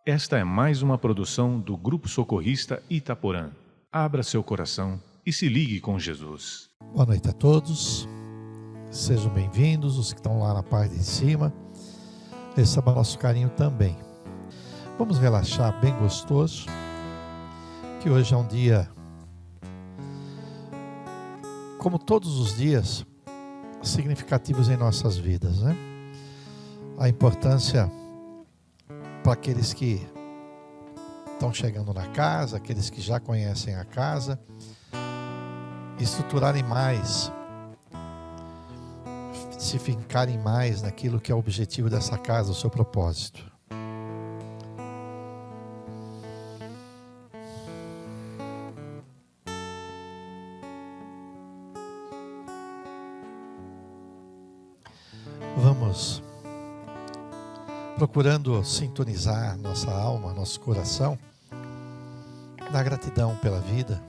Esta é mais uma produção do Grupo Socorrista Itaporã. Abra seu coração e se ligue com Jesus. Boa noite a todos. Sejam bem-vindos, os que estão lá na parte de cima. Receba nosso carinho também. Vamos relaxar bem gostoso, que hoje é um dia, como todos os dias, significativos em nossas vidas, né? A importância para aqueles que estão chegando na casa, aqueles que já conhecem a casa, estruturarem mais, se fincarem mais naquilo que é o objetivo dessa casa, o seu propósito. Vamos procurando sintonizar nossa alma, nosso coração, na gratidão pela vida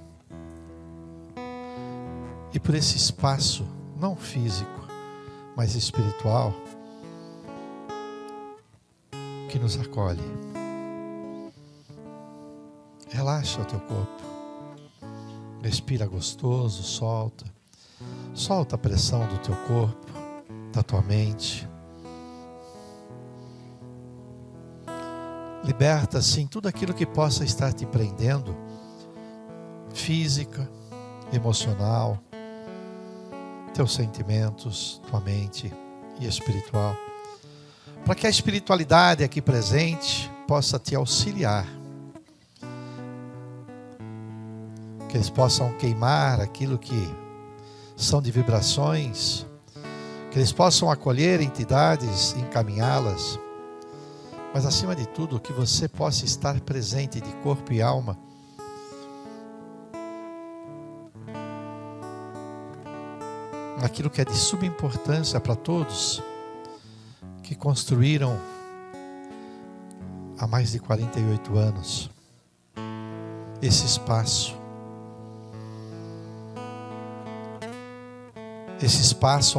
e por esse espaço, não físico, mas espiritual, que nos acolhe. Relaxa o teu corpo, respira gostoso, solta a pressão do teu corpo, da tua mente. Liberta, sim, tudo aquilo que possa estar te prendendo, física, emocional, teus sentimentos, tua mente e espiritual, para que a espiritualidade aqui presente possa te auxiliar, que eles possam queimar aquilo que são de vibrações, que eles possam acolher entidades, encaminhá-las, mas acima de tudo, que você possa estar presente de corpo e alma, naquilo que é de suma importância para todos que construíram há mais de 48 anos esse espaço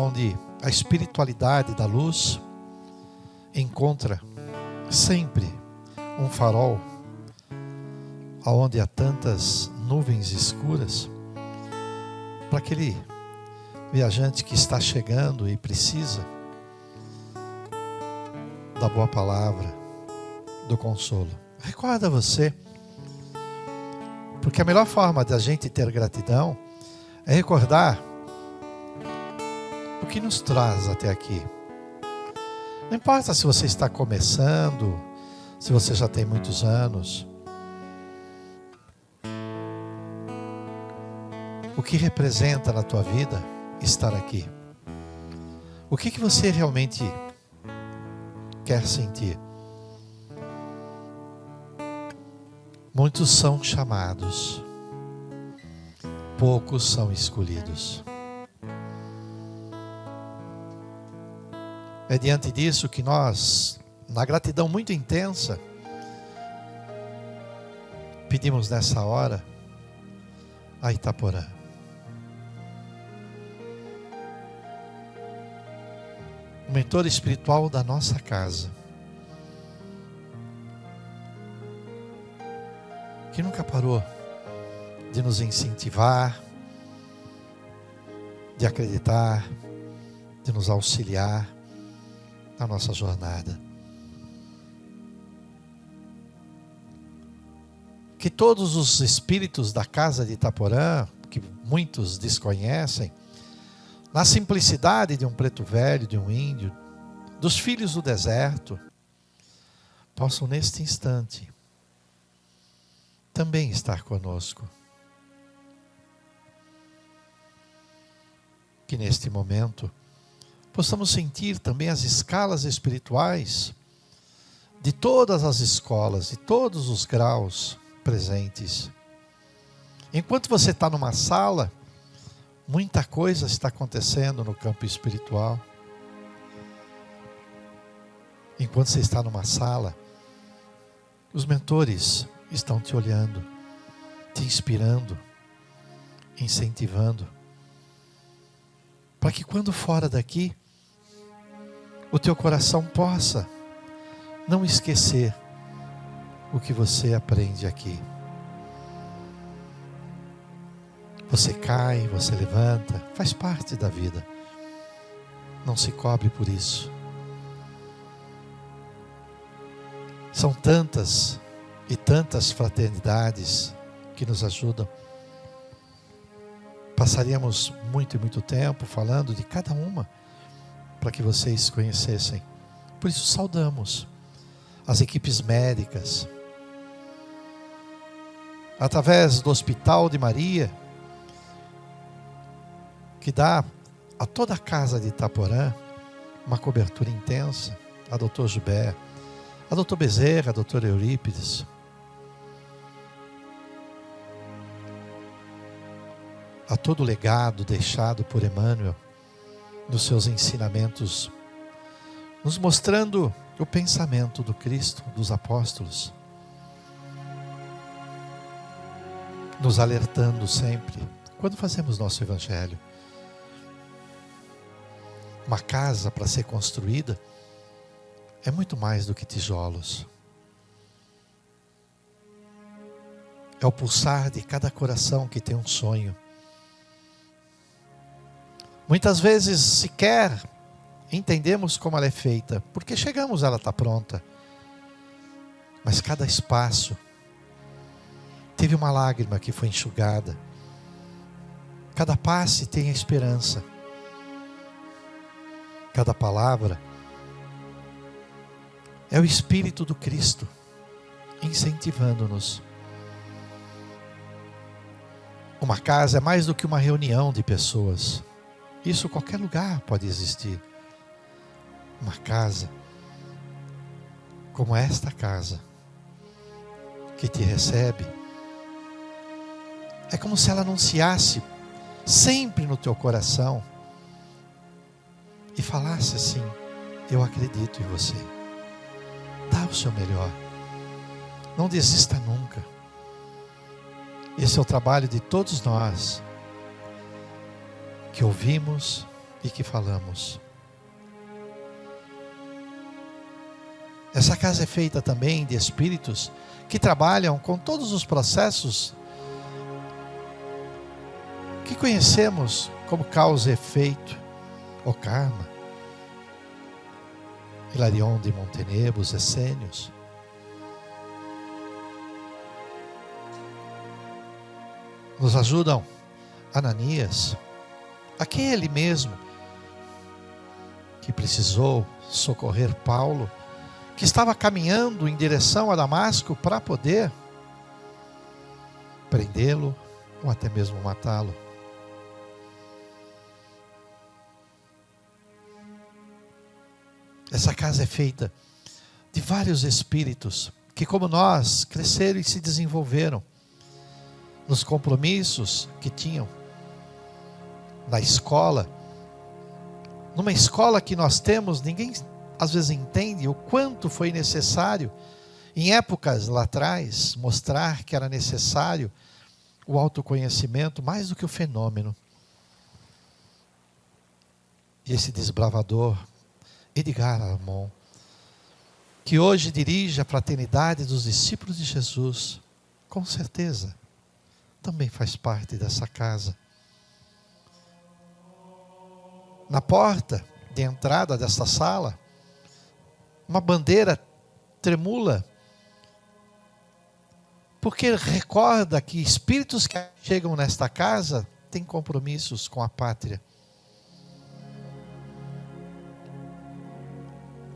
onde a espiritualidade da luz encontra sempre um farol, aonde há tantas nuvens escuras, para aquele viajante que está chegando e precisa da boa palavra, do consolo. Recorda você, porque a melhor forma de a gente ter gratidão é recordar o que nos traz até aqui. Não importa se você está começando, se você já tem muitos anos. O que representa na tua vida estar aqui? O que você realmente quer sentir? Muitos são chamados, poucos são escolhidos. É diante disso que nós, na gratidão muito intensa, pedimos nessa hora a Itaporã. O mentor espiritual da nossa casa, que nunca parou de nos incentivar, de acreditar, de nos auxiliar na nossa jornada. Que todos os espíritos da casa de Itaporã, que muitos desconhecem, na simplicidade de um preto velho, de um índio, dos filhos do deserto, possam neste instante também estar conosco. Que neste momento possamos sentir também as escalas espirituais de todas as escolas, de todos os graus presentes. Enquanto você está numa sala, muita coisa está acontecendo no campo espiritual. Enquanto você está numa sala, os mentores estão te olhando, te inspirando, incentivando, para que quando fora daqui, o teu coração possa não esquecer o que você aprende aqui. Você cai, você levanta, faz parte da vida. Não se cobre por isso. São tantas e tantas fraternidades que nos ajudam. Passaríamos muito e muito tempo falando de cada uma para que vocês conhecessem. Por isso saudamos as equipes médicas. Através do Hospital de Maria, que dá a toda a casa de Itaporã uma cobertura intensa, a Dr. Jubé, a Dr. Bezerra, a Dr. Eurípides, a todo o legado deixado por Emmanuel nos seus ensinamentos, nos mostrando o pensamento do Cristo, dos apóstolos, nos alertando sempre, quando fazemos nosso Evangelho. Uma casa para ser construída é muito mais do que tijolos. É o pulsar de cada coração que tem um sonho. Muitas vezes sequer entendemos como ela é feita, porque chegamos, ela está pronta. Mas cada espaço teve uma lágrima que foi enxugada. Cada passe tem a esperança. Cada palavra é o Espírito do Cristo incentivando-nos. Uma casa é mais do que uma reunião de pessoas. Isso em qualquer lugar pode existir. Uma casa como esta casa que te recebe é como se ela anunciasse sempre no teu coração e falasse assim: eu acredito em você. Dá o seu melhor. Não desista nunca. Esse é o trabalho de todos nós que ouvimos e que falamos. Essa casa é feita também de espíritos que trabalham com todos os processos que conhecemos como causa e efeito, ou karma. Hilarion de Montenegro, os essênios. Nos ajudam Ananias, aquele mesmo que precisou socorrer Paulo, que estava caminhando em direção a Damasco para poder prendê-lo ou até mesmo matá-lo. Essa casa é feita de vários espíritos que, como nós, cresceram e se desenvolveram nos compromissos que tinham na escola. Numa escola que nós temos, ninguém às vezes entende o quanto foi necessário, em épocas lá atrás, mostrar que era necessário o autoconhecimento mais do que o fenômeno. E esse desbravador, Edgar Armon, que hoje dirige a fraternidade dos discípulos de Jesus, com certeza, também faz parte dessa casa. Na porta de entrada desta sala, uma bandeira tremula, porque recorda que espíritos que chegam nesta casa têm compromissos com a pátria.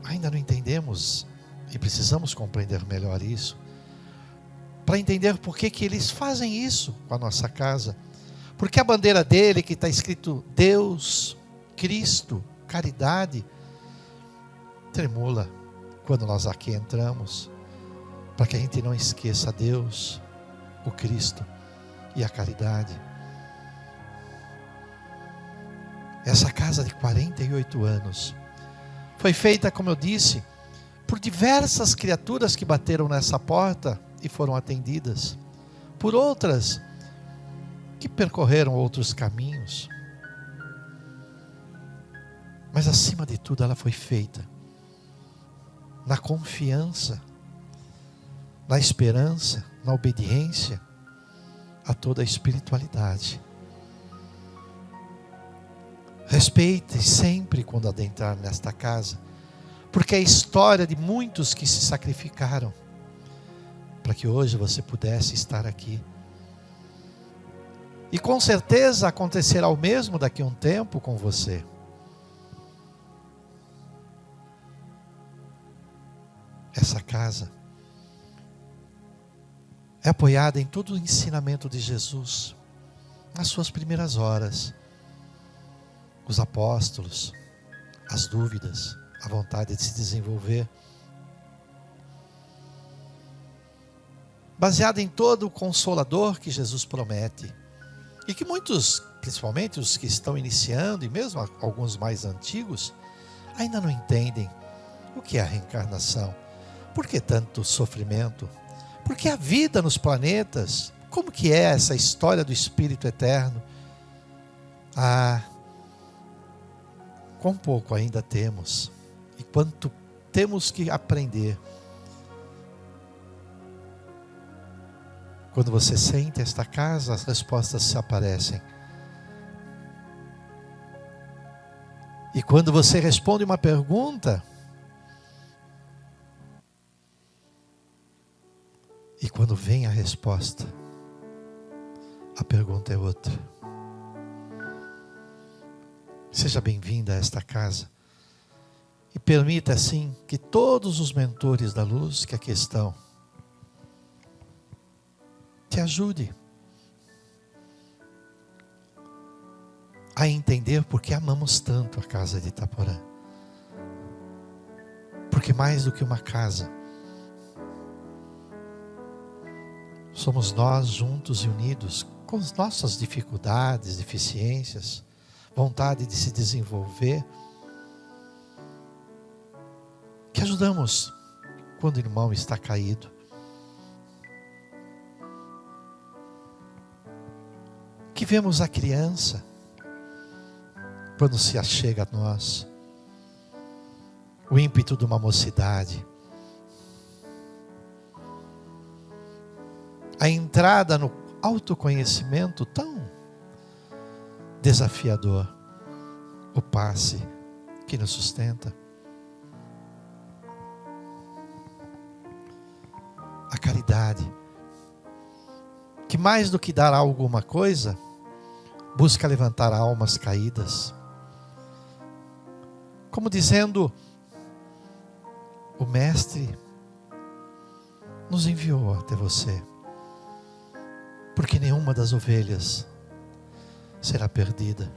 Ainda não entendemos e precisamos compreender melhor isso, para entender por que eles fazem isso com a nossa casa. Porque a bandeira dele, que está escrito Deus, Cristo, caridade, tremula quando nós aqui entramos, para que a gente não esqueça Deus, o Cristo e a caridade. Essa casa de 48 anos foi feita, como eu disse, por diversas criaturas que bateram nessa porta e foram atendidas, por outras que percorreram outros caminhos. Mas acima de tudo ela foi feita na confiança na esperança, na obediência a toda a espiritualidade. Respeite sempre quando adentrar nesta casa, porque é a história de muitos que se sacrificaram para que hoje você pudesse estar aqui. E com certeza acontecerá o mesmo daqui a um tempo com você. Essa casa é apoiada em todo o ensinamento de Jesus, nas suas primeiras horas. Os apóstolos, as dúvidas, a vontade de se desenvolver. Baseada em todo o consolador que Jesus promete. E que muitos, principalmente os que estão iniciando, e mesmo alguns mais antigos, ainda não entendem o que é a reencarnação. Por que tanto sofrimento? Por que a vida nos planetas? Como que é essa história do Espírito Eterno? Quão pouco ainda temos. E quanto temos que aprender. Quando você sente esta casa, as respostas se aparecem. E quando você responde uma pergunta, e quando vem a resposta, a pergunta é outra. Seja bem-vinda a esta casa. E permita assim que todos os mentores da luz que aqui estão te ajude a entender por que amamos tanto a casa de Itaporã. Porque mais do que uma casa, somos nós juntos e unidos com as nossas dificuldades, deficiências, vontade de se desenvolver, que ajudamos quando o irmão está caído. Que vemos a criança quando se achega a nós, o ímpeto de uma mocidade, a entrada no autoconhecimento tão desafiador, o passe que nos sustenta, a caridade, que mais do que dar alguma coisa, busca levantar almas caídas, como dizendo, o Mestre nos enviou até você, porque nenhuma das ovelhas será perdida.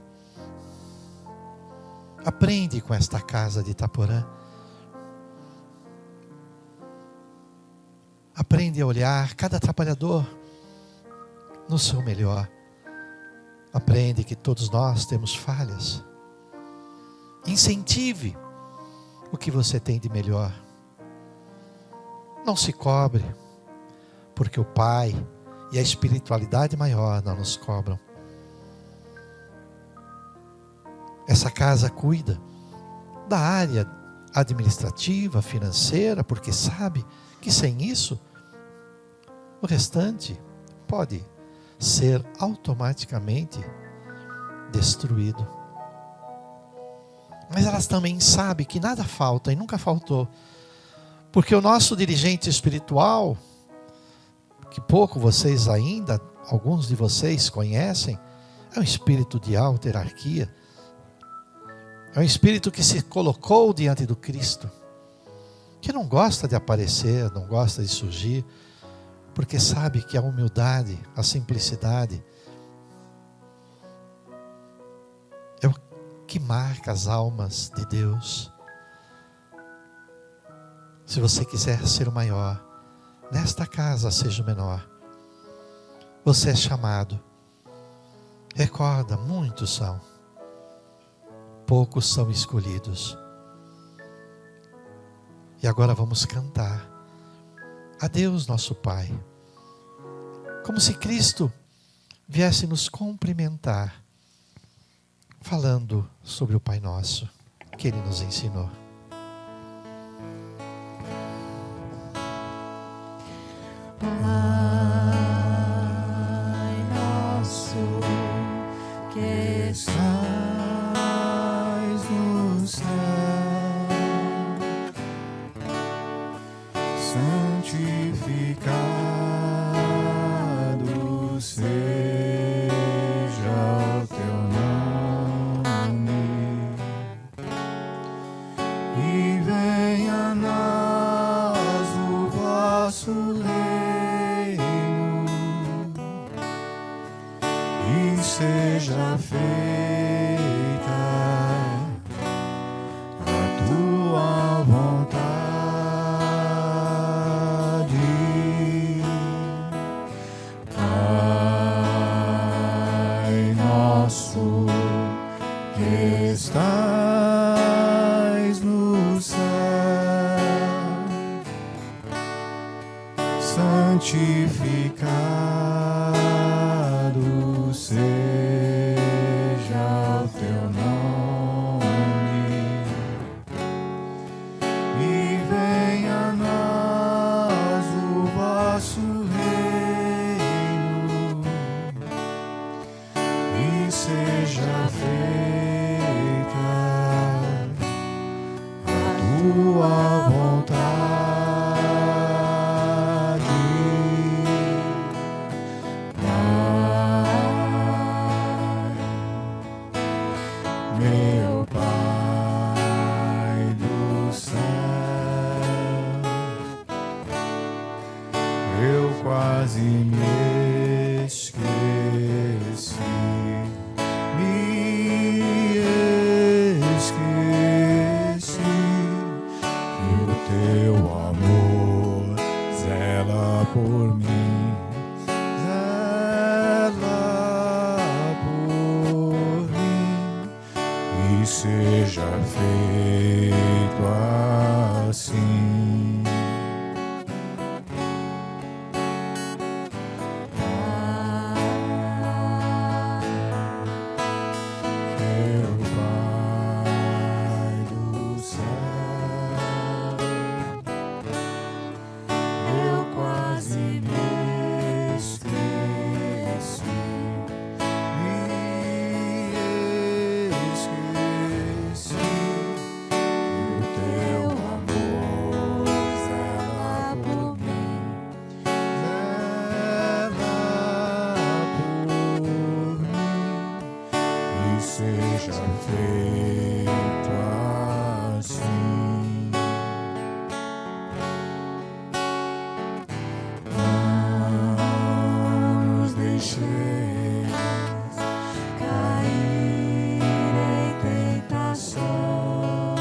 Aprende com esta casa de Itaporã. Aprende a olhar cada trabalhador no seu melhor. Aprende que todos nós temos falhas. Incentive o que você tem de melhor. Não se cobre, porque o Pai e a espiritualidade maior não nos cobram. Essa casa cuida da área administrativa, financeira, porque sabe que sem isso, o restante pode ser automaticamente destruído. Mas elas também sabem que nada falta e nunca faltou. Porque o nosso dirigente espiritual, que pouco vocês ainda, alguns de vocês conhecem, é um espírito de alta hierarquia. É um espírito que se colocou diante do Cristo, que não gosta de aparecer, não gosta de surgir, porque sabe que a humildade, a simplicidade, é o que marca as almas de Deus. Se você quiser ser o maior, nesta casa seja o menor. Você é chamado. Recorda, muitos são. Poucos são escolhidos. E agora vamos cantar a Deus nosso Pai, como se Cristo viesse nos cumprimentar, falando sobre o Pai Nosso que Ele nos ensinou. Pai nosso que estás no céu, santificado seja o teu nome, e venha a nós o vosso reino, e seja feita a tua vontade, Pai nosso que estás no céu, santificado seja o teu nome, e venha a nós o vosso reino, e seja feita a tua vontade, meu Pai do céu. Eu quase me esqueci, que o teu amor zela por mim, e seja feito assim. Meu Pai do céu, eu quase me esqueci, que o teu amor zela por mim, e seja feito assim. Não nos deixeis cair em tentação,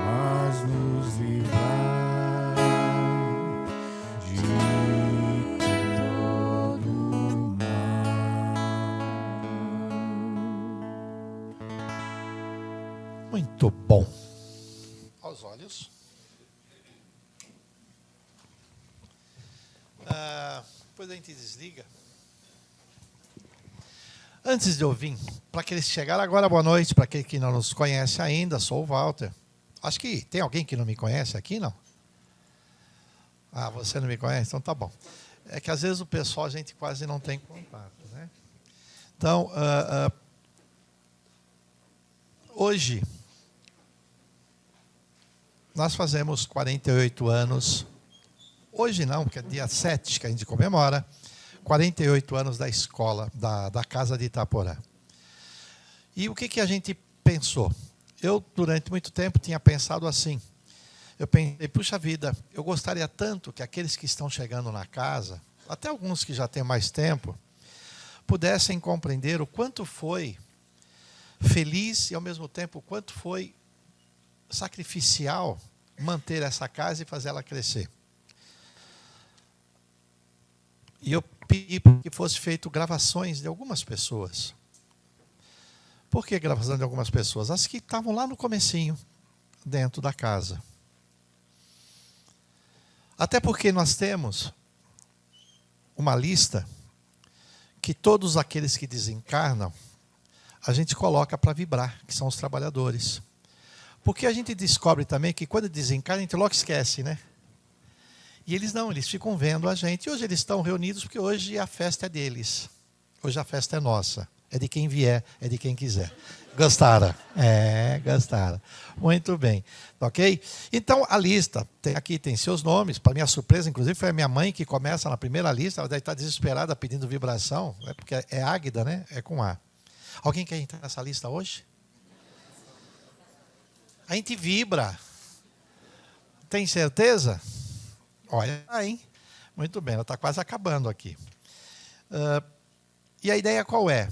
mas nos livrai de todo mal. Muito bom. Aos olhos. Depois a gente desliga. Antes de eu vir, para aqueles que chegaram agora, boa noite. Para aquele que não nos conhece ainda, sou o Walter. Acho que tem alguém que não me conhece aqui, não? Ah, você não me conhece? Então tá bom. É que às vezes o pessoal a gente quase não tem contato, né? Então, hoje, nós fazemos 48 anos. Hoje não, porque é dia 7 que a gente comemora. 48 anos da escola, da Casa de Itaporã. E o que a gente pensou? Eu, durante muito tempo, tinha pensado assim. Eu pensei, puxa vida, eu gostaria tanto que aqueles que estão chegando na casa, até alguns que já têm mais tempo, pudessem compreender o quanto foi feliz e, ao mesmo tempo, o quanto foi sacrificial manter essa casa e fazer ela crescer. E eu pedi que fosse feito gravações de algumas pessoas. Por que gravação de algumas pessoas? As que estavam lá no comecinho, dentro da casa. Até porque nós temos uma lista que todos aqueles que desencarnam, a gente coloca para vibrar, que são os trabalhadores. Porque a gente descobre também que quando desencarna, a gente logo esquece, né? E eles não, eles ficam vendo a gente. E hoje eles estão reunidos porque hoje a festa é deles. Hoje a festa é nossa. É de quem vier, é de quem quiser. Gostaram? Gostaram. Muito bem. Ok? Então, a lista aqui tem seus nomes. Para minha surpresa, inclusive, foi a minha mãe que começa na primeira lista. Ela deve estar desesperada pedindo vibração. Porque é Águida, né? É com A. Alguém quer entrar nessa lista hoje? A gente vibra. Tem certeza? Olha aí. Muito bem, ela está quase acabando aqui. E a ideia qual é?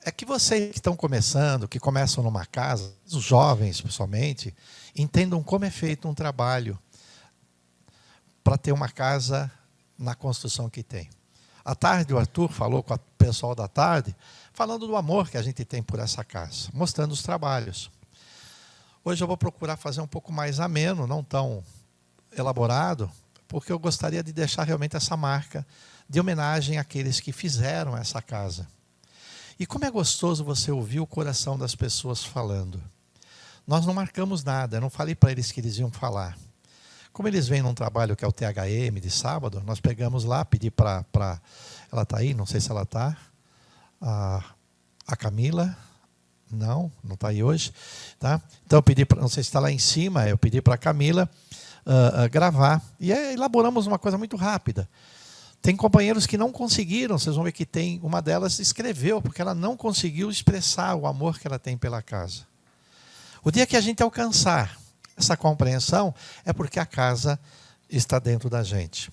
É que vocês que estão começando, que começam numa casa, os jovens principalmente, entendam como é feito um trabalho para ter uma casa na construção que tem. À tarde o Arthur falou com o pessoal da tarde, falando do amor que a gente tem por essa casa, mostrando os trabalhos. Hoje eu vou procurar fazer um pouco mais ameno, não tão elaborado, porque eu gostaria de deixar realmente essa marca de homenagem àqueles que fizeram essa casa. E como é gostoso você ouvir o coração das pessoas falando. Nós não marcamos nada, eu não falei para eles que eles iam falar. Como eles vêm num trabalho que é o THM de sábado, nós pegamos lá, pedi para... Ela está aí? Não sei se ela está. A Camila... Não está aí hoje. Tá? Então eu pedi, não sei se está lá em cima, eu pedi para a Camila gravar. E elaboramos uma coisa muito rápida. Tem companheiros que não conseguiram, vocês vão ver que tem, uma delas escreveu, porque ela não conseguiu expressar o amor que ela tem pela casa. O dia que a gente alcançar essa compreensão, é porque a casa está dentro da gente.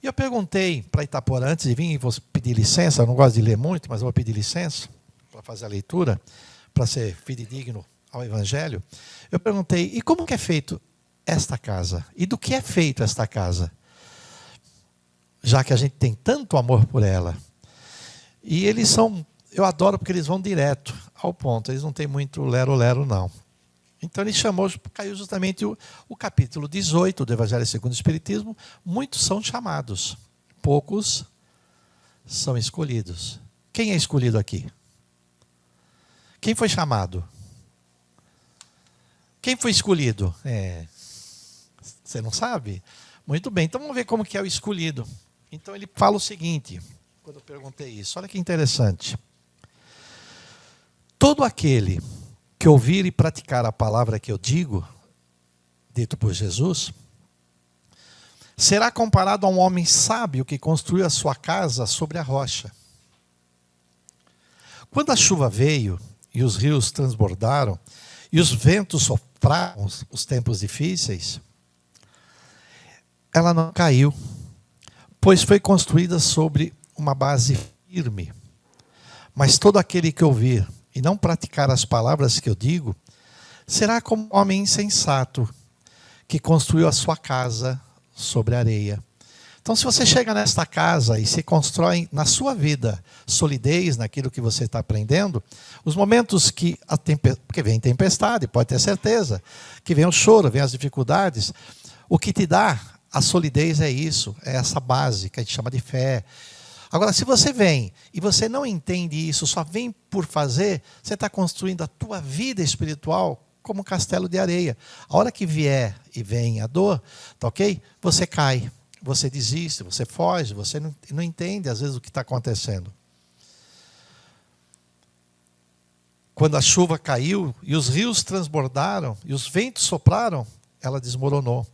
E eu perguntei para Itaporã, antes de vir, e vou pedir licença, eu não gosto de ler muito, mas eu vou pedir licença para fazer a leitura, para ser fidedigno ao Evangelho. Eu perguntei, e como que é feito esta casa? E do que é feito esta casa? Já que a gente tem tanto amor por ela. E eles são, eu adoro porque eles vão direto ao ponto, eles não têm muito lero-lero não. Então ele chamou, caiu justamente o capítulo 18 do Evangelho segundo o Espiritismo, muitos são chamados, poucos são escolhidos. Quem é escolhido aqui? Quem foi chamado? Quem foi escolhido? Você não sabe? Muito bem, então vamos ver como que é o escolhido. Então ele fala o seguinte, quando eu perguntei isso, olha que interessante. Todo aquele que ouvir e praticar a palavra que eu digo, dito por Jesus, será comparado a um homem sábio que construiu a sua casa sobre a rocha. Quando a chuva veio e os rios transbordaram e os ventos sopraram os tempos difíceis, ela não caiu, pois foi construída sobre uma base firme. Mas todo aquele que ouvir e não praticar as palavras que eu digo, será como um homem insensato que construiu a sua casa sobre areia. Então, se você chega nesta casa e se constrói na sua vida solidez naquilo que você está aprendendo, os momentos que vem tempestade, pode ter certeza, que vem o choro, vem as dificuldades, o que te dá a solidez é isso, é essa base que a gente chama de fé. Agora, se você vem e você não entende isso, só vem por fazer, você está construindo a tua vida espiritual como um castelo de areia. A hora que vier e vem a dor, tá ok? Você cai, você desiste, você foge, você não entende às vezes o que está acontecendo. Quando a chuva caiu e os rios transbordaram e os ventos sopraram, ela desmoronou.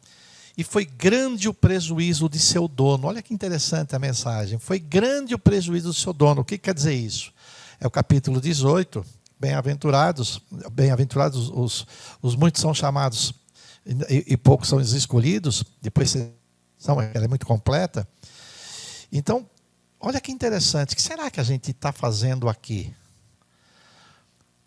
E foi grande o prejuízo de seu dono. Olha que interessante a mensagem. Foi grande o prejuízo do seu dono. O que quer dizer isso? É o capítulo 18. Bem-aventurados os muitos são chamados e poucos são os escolhidos. Depois ela é muito completa. Então, olha que interessante. O que será que a gente está fazendo aqui?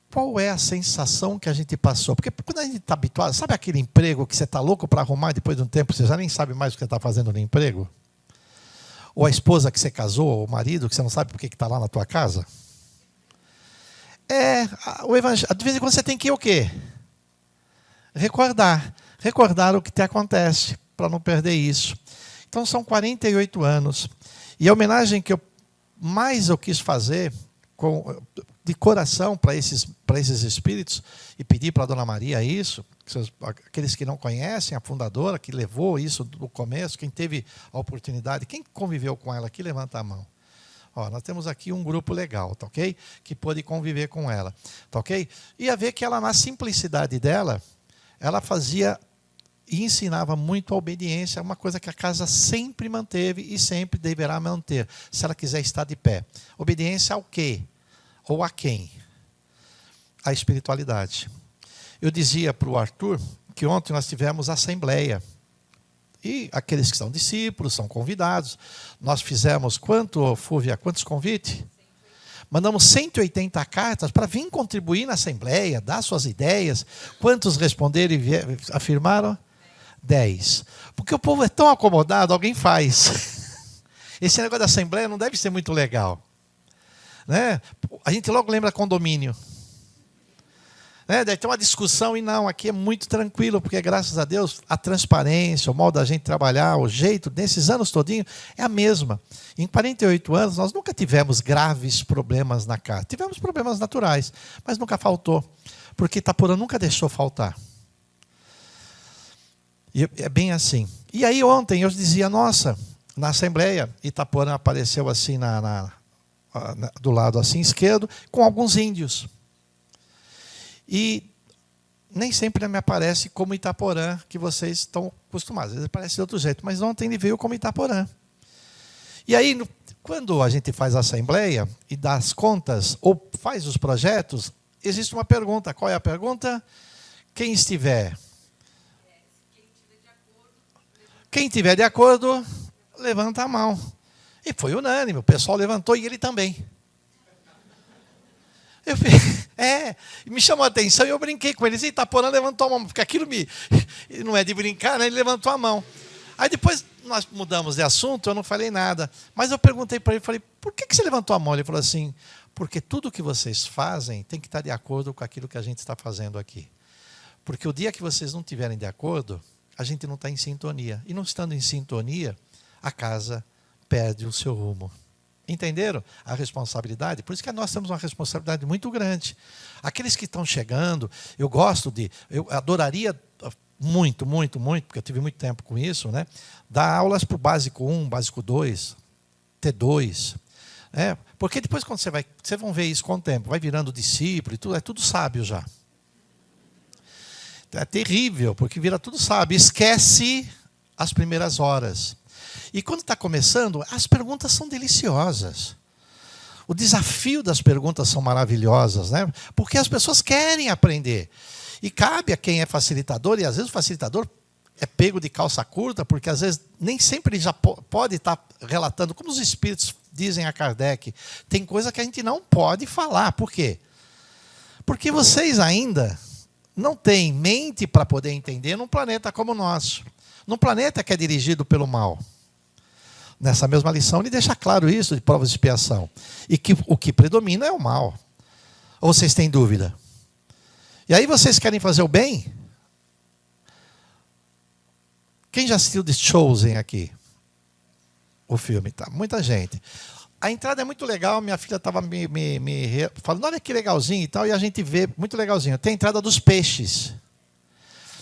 Qual é a sensação que a gente passou? Porque quando a gente está habituado, sabe aquele emprego que você está louco para arrumar e depois de um tempo você já nem sabe mais o que você está fazendo no emprego? Ou a esposa que você casou, ou o marido que você não sabe por que está lá na tua casa? O evangelho, de vez em quando você tem que ir o quê? Recordar o que te acontece, para não perder isso. Então são 48 anos. E a homenagem que eu quis fazer, de coração para esses espíritos e pedir para a Dona Maria isso, aqueles que não conhecem, a fundadora que levou isso do começo, quem teve a oportunidade, quem conviveu com ela aqui, levanta a mão. Ó, nós temos aqui um grupo legal, tá ok? Que pôde conviver com ela, tá ok? E a ver que ela, na simplicidade dela, ela fazia e ensinava muito a obediência, uma coisa que a casa sempre manteve e sempre deverá manter, se ela quiser estar de pé. Obediência ao quê? Ou a quem? A espiritualidade. Eu dizia para o Arthur que ontem nós tivemos assembleia. E aqueles que são discípulos, são convidados. Nós fizemos, Fúvia, quantos convites? Mandamos 180 cartas para vir contribuir na assembleia, dar suas ideias. Quantos responderam e afirmaram? 10. Porque o povo é tão acomodado, alguém faz. Esse negócio da assembleia não deve ser muito legal. Né? A gente logo lembra condomínio. Né? Deve ter uma discussão e não, aqui é muito tranquilo, porque graças a Deus a transparência, o modo da gente trabalhar, o jeito, nesses anos todinhos, é a mesma. Em 48 anos nós nunca tivemos graves problemas na casa. Tivemos problemas naturais, mas nunca faltou, porque Itaporã nunca deixou faltar. E é bem assim. E aí ontem eu dizia, nossa, na assembleia, Itaporã apareceu assim do lado assim esquerdo, com alguns índios. E nem sempre me aparece como Itaporã, que vocês estão acostumados. Às vezes aparece de outro jeito, mas ontem ele veio como Itaporã. E aí, quando a gente faz a assembleia e dá as contas, ou faz os projetos, existe uma pergunta. Qual é a pergunta? Quem estiver de acordo, levanta a mão. E foi unânime, o pessoal levantou e ele também. Me chamou a atenção e eu brinquei com ele. Itaporã levantou a mão, porque aquilo não é de brincar, né? Ele levantou a mão. Aí depois nós mudamos de assunto, eu não falei nada. Mas eu perguntei para ele, falei, por que você levantou a mão? Ele falou assim, porque tudo que vocês fazem tem que estar de acordo com aquilo que a gente está fazendo aqui. Porque o dia que vocês não estiverem de acordo, a gente não está em sintonia. E não estando em sintonia, a casa perde o seu rumo. Entenderam a responsabilidade? Por isso que nós temos uma responsabilidade muito grande. Aqueles que estão chegando, eu adoraria muito, porque eu tive muito tempo com isso, né? Dar aulas para o básico 1, básico 2, T2. Porque depois quando vocês vão ver isso com o tempo, vai virando discípulo e tudo, é tudo sábio já. É terrível, porque vira tudo sábio. Esquece as primeiras horas. E quando está começando, as perguntas são deliciosas. O desafio das perguntas são maravilhosas, né? Porque as pessoas querem aprender. E cabe a quem é facilitador, e às vezes o facilitador é pego de calça curta, porque às vezes nem sempre ele já pode estar relatando, como os espíritos dizem a Kardec, tem coisa que a gente não pode falar. Por quê? Porque vocês ainda não têm mente para poder entender num planeta como o nosso. Num planeta que é dirigido pelo mal. Nessa mesma lição, ele deixa claro isso de provas de expiação. E que o que predomina é o mal. Ou vocês têm dúvida? E aí vocês querem fazer o bem? Quem já assistiu The Chosen aqui? O filme, tá? Muita gente. A entrada é muito legal, minha filha estava me falando, olha que legalzinho e tal, e a gente vê, muito legalzinho. Tem a entrada dos peixes.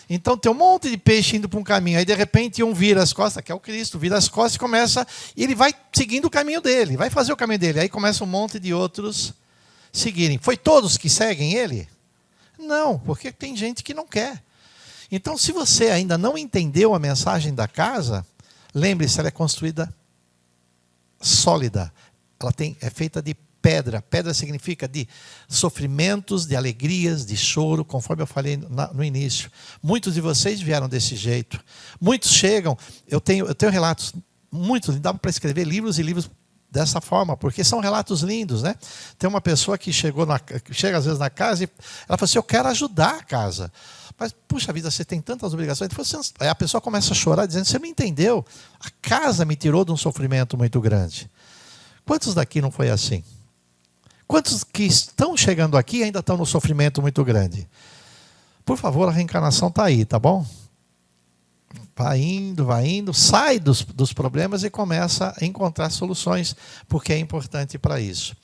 Então tem um monte de peixe indo para um caminho, aí de repente um vira as costas, que é o Cristo, vira as costas e começa, e ele vai seguindo o caminho dele, vai fazer o caminho dele, aí começa um monte de outros seguirem. Foi todos que seguem ele? Não, porque tem gente que não quer. Então se você ainda não entendeu a mensagem da casa, lembre-se, ela é construída sólida, ela é feita de pedra. Pedra significa de sofrimentos, de alegrias, de choro, conforme eu falei no início. Muitos de vocês vieram desse jeito. Muitos chegam, eu tenho relatos, muitos, dá para escrever livros e livros dessa forma, porque são relatos lindos, né? Tem uma pessoa que chega às vezes na casa e ela fala assim, eu quero ajudar a casa. Mas, puxa vida, você tem tantas obrigações. Aí a pessoa começa a chorar, dizendo, você não entendeu? A casa me tirou de um sofrimento muito grande. Quantos daqui não foi assim? Quantos que estão chegando aqui ainda estão no sofrimento muito grande? Por favor, a reencarnação está aí, tá bom? Vai indo, sai dos problemas e começa a encontrar soluções, porque é importante para isso.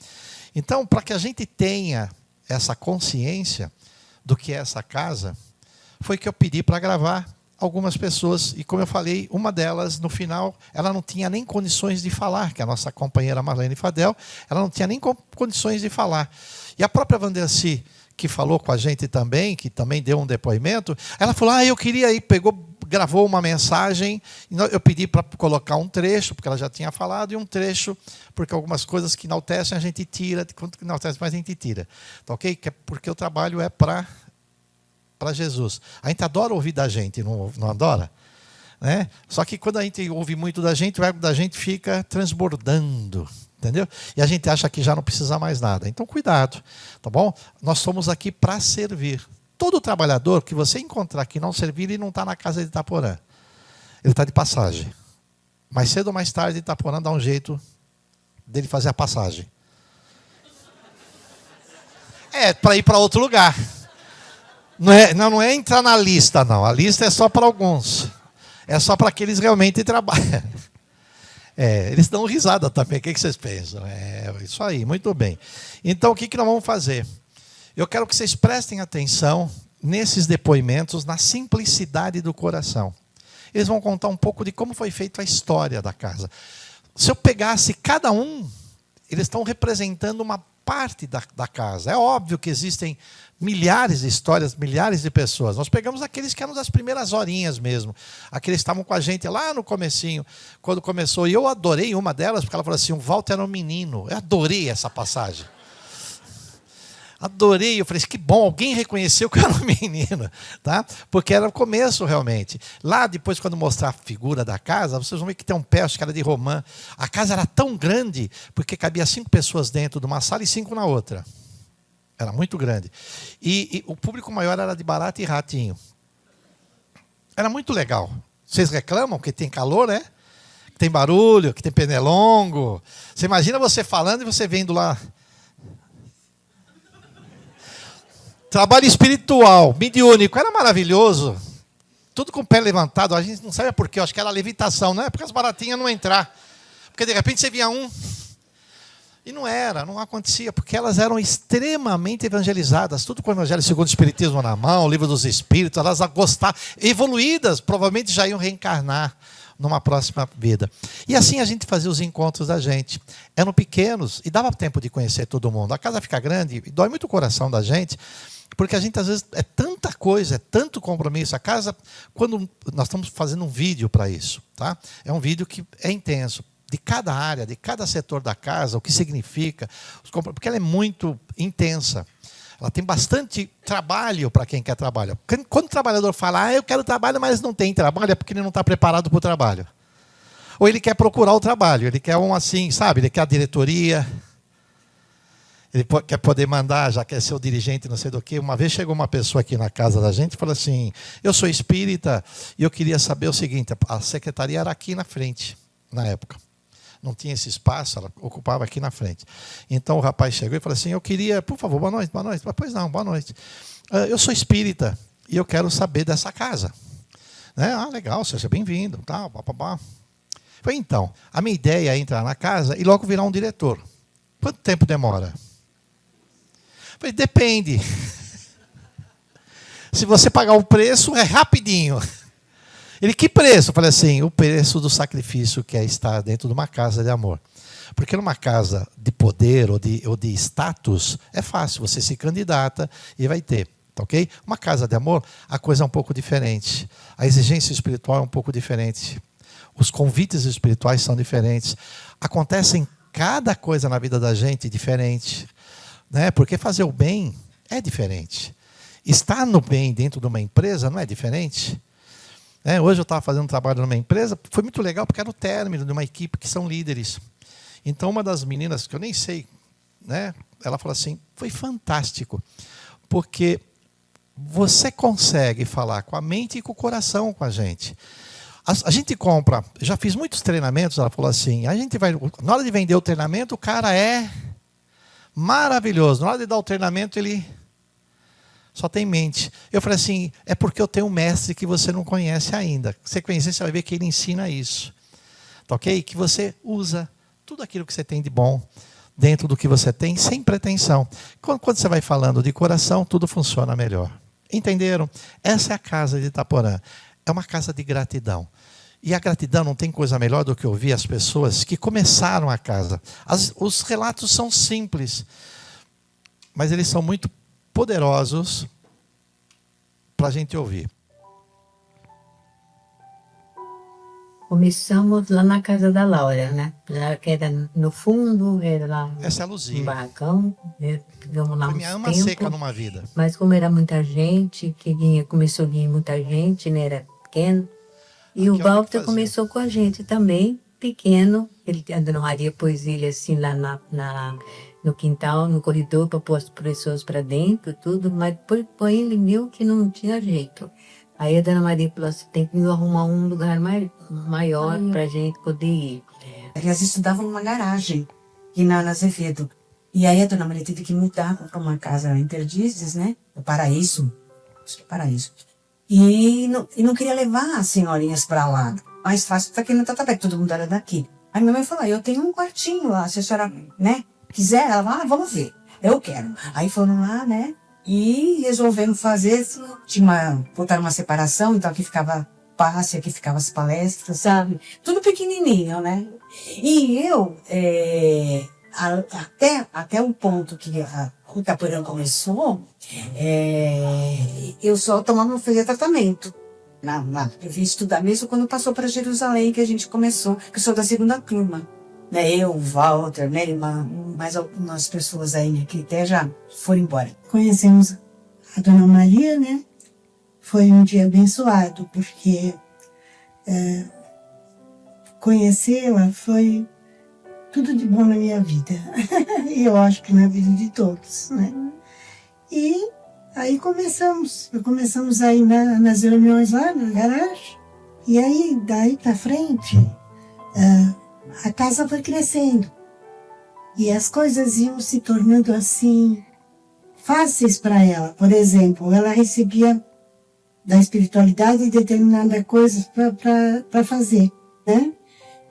Então, para que a gente tenha essa consciência do que é essa casa, foi que eu pedi para gravar algumas pessoas. E como eu falei, uma delas, no final, ela não tinha nem condições de falar, que é a nossa companheira Marlene Fadel, ela não tinha nem condições de falar. E a própria Vandercy, que falou com a gente também, que também deu um depoimento, ela falou, eu queria ir, gravou uma mensagem, eu pedi para colocar um trecho, porque ela já tinha falado, e um trecho, porque algumas coisas que enaltecem a gente tira, quanto que enaltece mais a gente tira. Tá ok? Porque o trabalho é para Jesus. A gente adora ouvir da gente, não adora? Né? Só que quando a gente ouve muito da gente, o ego da gente fica transbordando. Entendeu? E a gente acha que já não precisa mais nada. Então, cuidado, tá bom? Nós somos aqui para servir. Todo trabalhador que você encontrar que não servir, ele não está na casa de Itaporã. Ele está de passagem. Mais cedo ou mais tarde, Itaporã dá um jeito dele fazer a passagem. Para ir para outro lugar. Não é entrar na lista, não. A lista é só para alguns. É só para aqueles que realmente trabalham. Eles dão risada também. O que vocês pensam? Isso aí, muito bem. Então, o que nós vamos fazer? Eu quero que vocês prestem atenção nesses depoimentos, na simplicidade do coração. Eles vão contar um pouco de como foi feita a história da casa. Se eu pegasse cada um, eles estão representando uma parte da casa. É óbvio que existem milhares de histórias, milhares de pessoas. Nós pegamos aqueles que eram das primeiras horinhas mesmo. Aqueles que estavam com a gente lá no comecinho, quando começou. E eu adorei uma delas, porque ela falou assim, o Walter era um menino. Eu adorei essa passagem. Adorei, eu falei, que bom, alguém reconheceu que eu era um menino, tá? Porque era o começo realmente. Lá depois, quando mostrar a figura da casa, vocês vão ver que tem um pé, acho que era de romã. A casa era tão grande, porque cabia 5 pessoas dentro de uma sala e 5 na outra. Era muito grande. E o público maior era de Barata e Ratinho. Era muito legal. Vocês reclamam que tem calor, né? Que tem barulho, que tem pernilongo. Você imagina você falando e você vendo lá... Trabalho espiritual, mediúnico, era maravilhoso. Tudo com o pé levantado, a gente não sabe por quê, eu acho que era levitação, não é porque as baratinhas não entrar. Porque de repente você via um, e não acontecia, porque elas eram extremamente evangelizadas, tudo com o Evangelho segundo o Espiritismo na mão, o Livro dos Espíritos, elas gostavam, evoluídas, provavelmente já iam reencarnar numa próxima vida. E assim a gente fazia os encontros da gente. Eram pequenos e dava tempo de conhecer todo mundo. A casa fica grande e dói muito o coração da gente, porque a gente, às vezes, é tanta coisa, é tanto compromisso. A casa, quando nós estamos fazendo um vídeo para isso, tá? É um vídeo que é intenso. De cada área, de cada setor da casa, o que significa, porque ela é muito intensa. Ela tem bastante trabalho para quem quer trabalhar. Quando o trabalhador fala, eu quero trabalho, mas não tem trabalho, é porque ele não está preparado para o trabalho. Ou ele quer procurar o trabalho, ele quer um assim, sabe? Ele quer a diretoria. Ele quer poder mandar, já quer ser o dirigente, não sei do que. Uma vez chegou uma pessoa aqui na casa da gente e falou assim, eu sou espírita e eu queria saber o seguinte, a secretaria era aqui na frente, na época. Não tinha esse espaço, ela ocupava aqui na frente. Então o rapaz chegou e falou assim, eu queria, por favor, boa noite, boa noite. Pois não, boa noite. Eu sou espírita e eu quero saber dessa casa. Né? Legal, seja bem-vindo. Tá, Falei, então, a minha ideia é entrar na casa e logo virar um diretor. Quanto tempo demora? Falei, depende. Se você pagar o preço, é rapidinho. Ele, que preço? Eu falei assim, o preço do sacrifício que é estar dentro de uma casa de amor. Porque numa casa de poder ou de status, é fácil, você se candidata e vai ter. Tá ok? Uma casa de amor, a coisa é um pouco diferente. A exigência espiritual é um pouco diferente. Os convites espirituais são diferentes. Acontecem cada coisa na vida da gente diferente. Né? Porque fazer o bem é diferente. Estar no bem dentro de uma empresa não é diferente. Hoje eu estava fazendo um trabalho numa empresa, foi muito legal porque era o término de uma equipe que são líderes. Então uma das meninas, que eu nem sei, né, ela falou assim, foi fantástico, porque você consegue falar com a mente e com o coração com a gente. A gente compra, já fiz muitos treinamentos, ela falou assim, a gente vai, na hora de vender o treinamento, o cara é maravilhoso, na hora de dar o treinamento ele... só tem mente. Eu falei assim, é porque eu tenho um mestre que você não conhece ainda. Se você conhecer, você vai ver que ele ensina isso. Tá ok? Que você usa tudo aquilo que você tem de bom. dentro do que você tem, sem pretensão. Quando você vai falando de coração, tudo funciona melhor. Entenderam? Essa é a casa de Itaporã. É uma casa de gratidão. E a gratidão, não tem coisa melhor do que ouvir as pessoas que começaram a casa. Os relatos são simples, mas eles são muito poderosos para a gente ouvir. Começamos lá na casa da Laura, né? Lá que era no fundo, era lá Essa é a um Luzia. barracão, né? Ficamos lá Foi uns minha ama tempos. seca numa vida. Mas como era muita gente, começou a vir muita gente, né? Era pequeno. E o Aqui é o que Walter fazia. começou com a gente também, pequeno. Ele, a Dona Maria pôs ele assim lá no quintal, no corredor, para pôr as pessoas para dentro, tudo. Mas depois ele viu que não tinha jeito. Aí a Dona Maria falou assim, tem que arrumar um lugar maior para a gente poder ir. Elas estudavam numa garagem, aqui na Azevedo. E aí a Dona Maria teve que mudar para uma casa em Perdizes, né? No Paraíso. Acho que é Paraíso. E não queria levar as senhorinhas para lá. Mais fácil tá aqui no Tatuapé, todo mundo era daqui. Aí minha mãe falou, eu tenho um quartinho lá, se a senhora, né, quiser, ela falou, vamos ver. Eu quero. Aí foram lá, né? E resolveram fazer, botaram uma separação, então aqui ficava passe, aqui ficava as palestras, sabe? Tudo pequenininho, né? E eu, até o ponto que o Itaporã começou, eu só fazia tratamento. Eu vim estudar mesmo quando passou para Jerusalém, que a gente começou, que eu sou da segunda turma. Né, eu, o Walter, né, mais algumas pessoas aí que até já foram embora. Conhecemos a Dona Maria, né? Foi um dia abençoado, porque conhecê-la foi tudo de bom na minha vida. E eu acho que na vida de todos, né? E aí começamos aí nas reuniões lá na garagem. E aí, daí pra frente, a casa foi crescendo e as coisas iam se tornando assim fáceis para ela. Por exemplo, ela recebia da espiritualidade determinada coisa para fazer, né?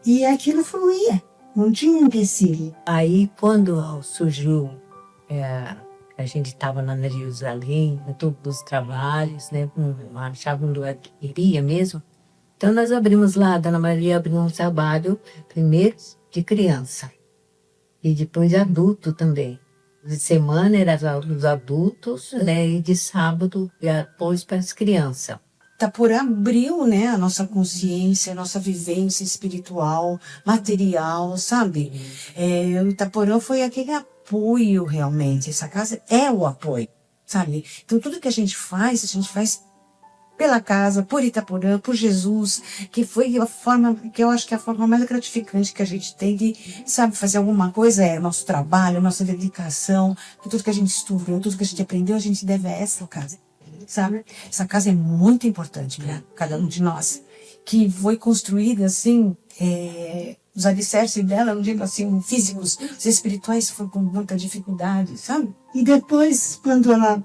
E aquilo fluía, não tinha empecilho. Aí quando surgiu, a gente estava lá na Jerusalém, todos os trabalhos, né? Achavam do que queria mesmo. Então, nós abrimos lá, a Dona Maria abriu um trabalho, primeiro de criança, e depois de adulto também. De semana era os adultos, né, e de sábado, depois para as crianças. Itaporã abriu, né, a nossa consciência, a nossa vivência espiritual, material, sabe? O Itaporã foi aquele apoio realmente, essa casa é o apoio, sabe? Então, tudo que a gente faz pela casa, por Itaporã, por Jesus, que foi a forma, que eu acho que é a forma mais gratificante que a gente tem de, sabe, fazer alguma coisa, é nosso trabalho, nossa dedicação, tudo que a gente estudou, tudo que a gente aprendeu, a gente deve a essa casa, sabe? Essa casa é muito importante para cada um de nós, que foi construída assim, os alicerces dela, não digo assim, físicos, os espirituais, foi com muita dificuldade, sabe? E depois, quando ela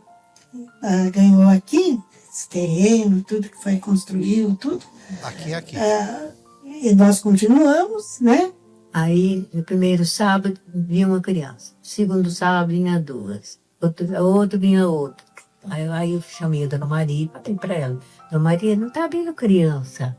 ganhou aqui, esse terreno, tudo que foi construído, tudo. Aqui. E nós continuamos, né? Aí, no primeiro sábado, vinha uma criança. No segundo sábado, vinha duas. Outro vinha outro. Aí eu chamei a Dona Maria e falei para ela, Dona Maria, não está vindo criança.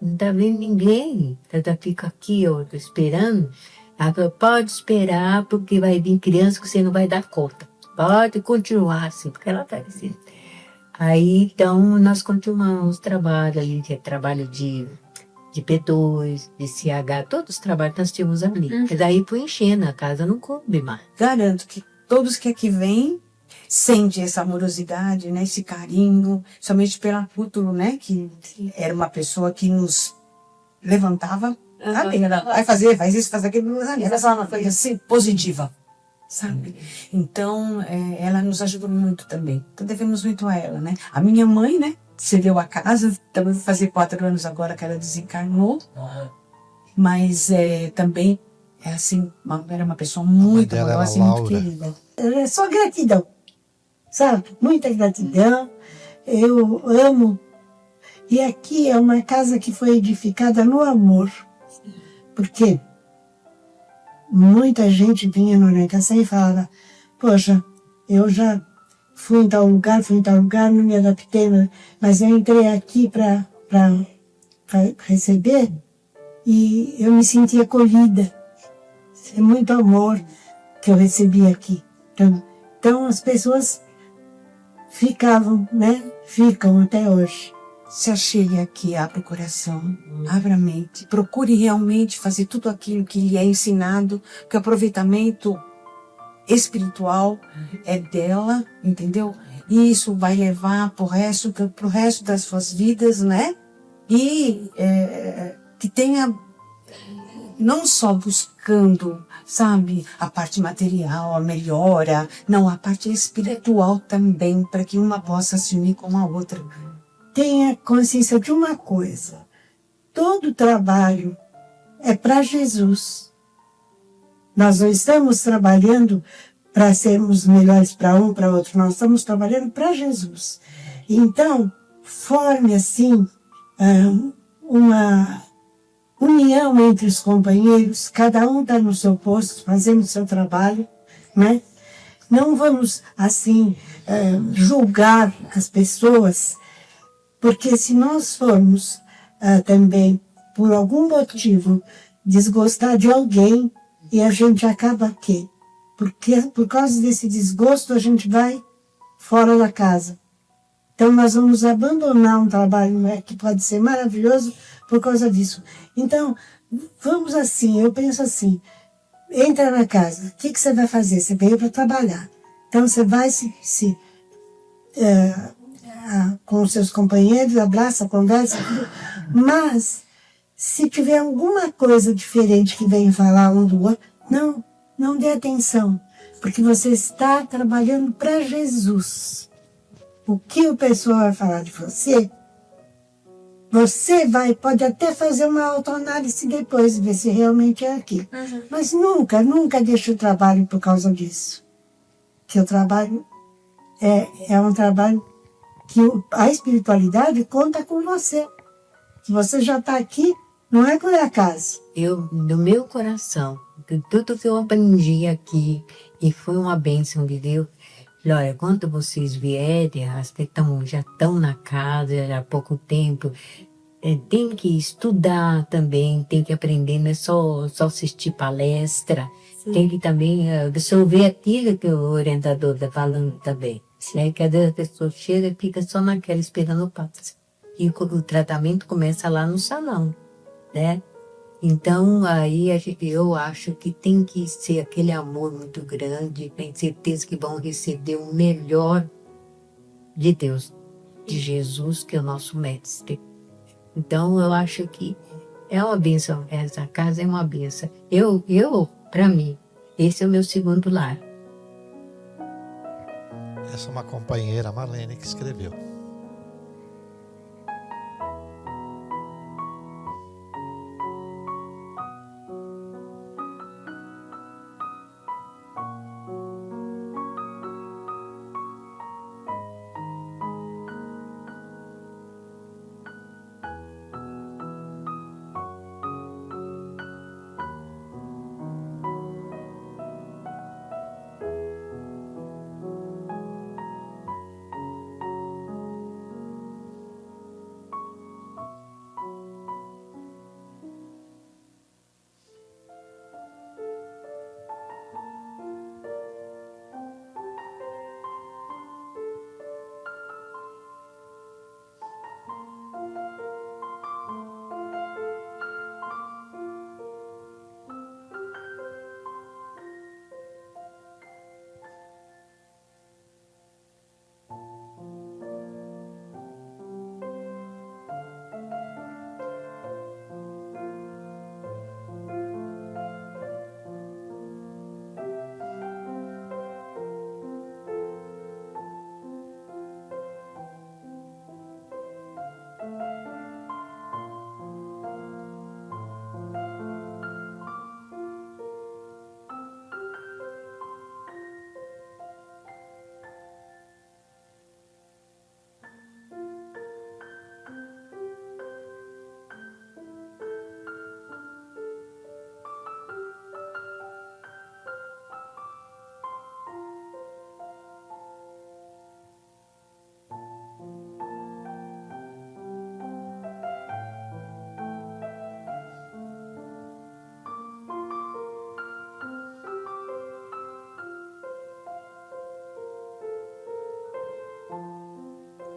Não está vindo ninguém. Ela fica aqui, eu estou esperando. Ela falou, pode esperar, porque vai vir criança que você não vai dar conta. Pode continuar assim, porque ela está assim. Aí, então, nós continuamos o trabalho ali, que é trabalho de P2, de CH, todos os trabalhos que nós tínhamos ali. Mas aí foi enchendo, a casa não coube mais. Garanto que todos que aqui vêm sentem essa amorosidade, né, esse carinho, somente pela Futuro, né, que era uma pessoa que nos levantava, sabe? Vai fazer, faz isso, faz aquilo, era uma coisa assim, positiva. Sabe? Então, ela nos ajudou muito também. Então, devemos muito a ela, né? A minha mãe, né? Cedeu a casa, também vai fazer 4 anos agora que ela desencarnou. Mas também, assim, era uma pessoa muito amorosa e muito querida. É só gratidão, sabe? Muita gratidão. Eu amo. E aqui é uma casa que foi edificada no amor. Porque muita gente vinha na orientação e falava, poxa, eu já fui em tal lugar, não me adaptei, mas eu entrei aqui para receber e eu me senti acolhida. É muito amor que eu recebi aqui. Então as pessoas ficavam, né? Ficam até hoje. Se achegue aqui, abra o coração, abra a mente, procure realmente fazer tudo aquilo que lhe é ensinado, que o aproveitamento espiritual é dela, entendeu? E isso vai levar pro resto das suas vidas, né? E que tenha, não só buscando, sabe, a parte material, a melhora, não, a parte espiritual também, para que uma possa se unir com a outra. Tenha consciência de uma coisa, todo trabalho é para Jesus. Nós não estamos trabalhando para sermos melhores para um, para outro, nós estamos trabalhando para Jesus. Então, forme assim uma união entre os companheiros, cada um está no seu posto, fazendo o seu trabalho, né? Não vamos, assim, julgar as pessoas, porque se nós formos também, por algum motivo, desgostar de alguém, e a gente acaba aqui. Porque por causa desse desgosto, a gente vai fora da casa. Então, nós vamos abandonar um trabalho, né, que pode ser maravilhoso por causa disso. Então, vamos assim, eu penso assim, entra na casa, o que você vai fazer? Você veio para trabalhar. Então, você vai com os seus companheiros, abraça, conversa, tudo. Mas, se tiver alguma coisa diferente que vem falar um do outro, não dê atenção, porque você está trabalhando para Jesus. O que o pessoal vai falar de você, você pode até fazer uma autoanálise depois, ver se realmente é aquilo. Mas nunca deixe o trabalho por causa disso. Que o trabalho é um trabalho que a espiritualidade conta com você. Que você já está aqui, não é por acaso. No meu coração, tudo que eu aprendi aqui, e foi uma bênção de Deus. Olha, quando vocês vierem, as que já estão na casa já há pouco tempo, tem que estudar também, tem que aprender, não é só assistir palestra. Sim. Tem que também absorver aquilo que o orientador está falando também. Né? Que às vezes a pessoa chega e fica só naquela esperando o passo. E o tratamento começa lá no salão, né? Então, aí eu acho que tem que ser aquele amor muito grande, tenho certeza que vão receber o melhor de Deus, de Jesus, que é o nosso mestre. Então, eu acho que é uma bênção, essa casa é uma bênção. Para mim, esse é o meu segundo lar. Essa é uma companheira, a Marlene, que escreveu.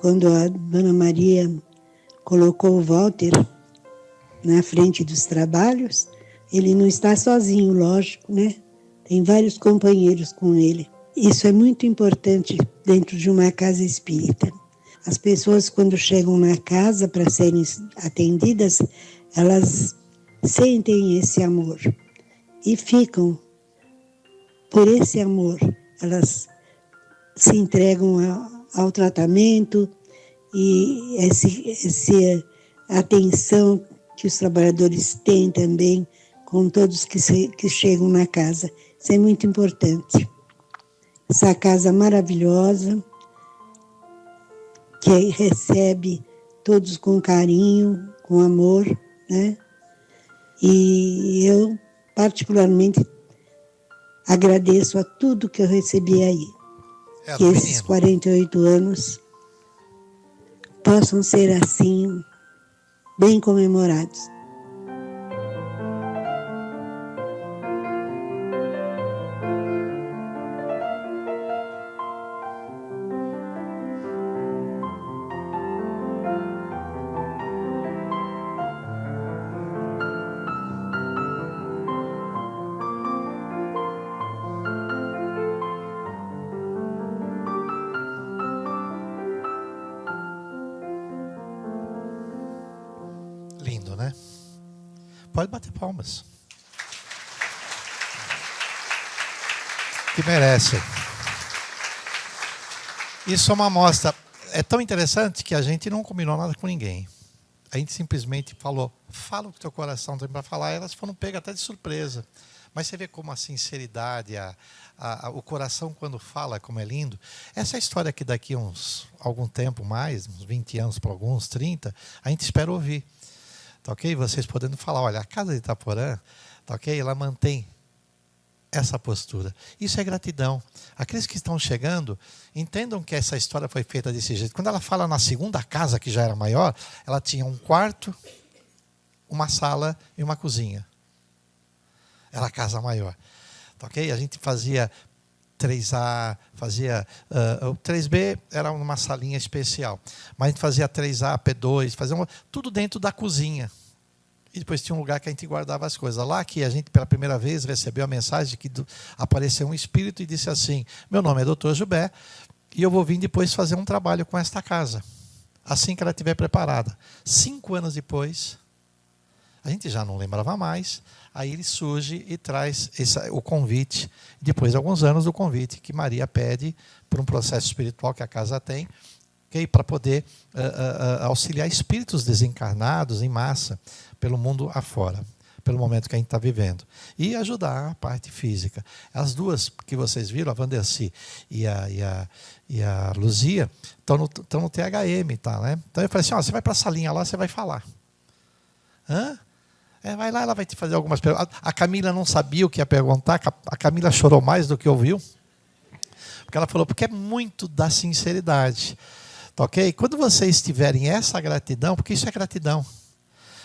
quando a Dona Maria colocou o Walter na frente dos trabalhos, ele não está sozinho, lógico, né? Tem vários companheiros com ele. Isso é muito importante dentro de uma casa espírita. As pessoas, quando chegam na casa para serem atendidas, elas sentem esse amor e ficam por esse amor. Elas se entregam ao tratamento e essa atenção que os trabalhadores têm também com todos que chegam na casa. Isso é muito importante. Essa casa maravilhosa, que recebe todos com carinho, com amor, né? E eu, particularmente, agradeço a tudo que eu recebi aí. Que esses 48 anos possam ser assim, bem comemorados. Lindo, né? Pode bater palmas. Que merece. Isso é uma amostra. É tão interessante que a gente não combinou nada com ninguém. A gente simplesmente falou, fala o que teu coração tem para falar. E elas foram pegas até de surpresa. Mas você vê como a sinceridade, o coração quando fala, como é lindo. Essa história que daqui algum tempo mais, uns 20 anos para alguns, 30, a gente espera ouvir. Tá ok? Vocês podendo falar, olha, a Casa de Itaporã, tá ok? Ela mantém essa postura. Isso é gratidão. Aqueles que estão chegando, entendam que essa história foi feita desse jeito. Quando ela fala na segunda casa, que já era maior, ela tinha um quarto, uma sala e uma cozinha. Era a casa maior. Tá ok? A gente fazia 3A, o 3B era uma salinha especial. Mas a gente fazia 3A, P2, tudo dentro da cozinha. E depois tinha um lugar que a gente guardava as coisas. Lá que a gente, pela primeira vez, recebeu a mensagem de que apareceu um espírito e disse assim, meu nome é Dr. Jubé e eu vou vir depois fazer um trabalho com esta casa. Assim que ela estiver preparada. 5 anos depois, a gente já não lembrava mais, aí ele surge e traz o convite, depois de alguns anos, o convite que Maria pede por um processo espiritual que a casa tem, okay, para poder auxiliar espíritos desencarnados em massa pelo mundo afora, pelo momento que a gente está vivendo. E ajudar a parte física. As duas que vocês viram, a Vandercy e a Luzia, estão no THM. Tá, né? Então eu falei assim, você vai para a salinha lá, você vai falar. Hã? Vai lá, ela vai te fazer algumas perguntas. A Camila não sabia o que ia perguntar, a Camila chorou mais do que ouviu. Porque ela falou, porque é muito da sinceridade. Tá, ok? Quando vocês tiverem essa gratidão, porque isso é gratidão.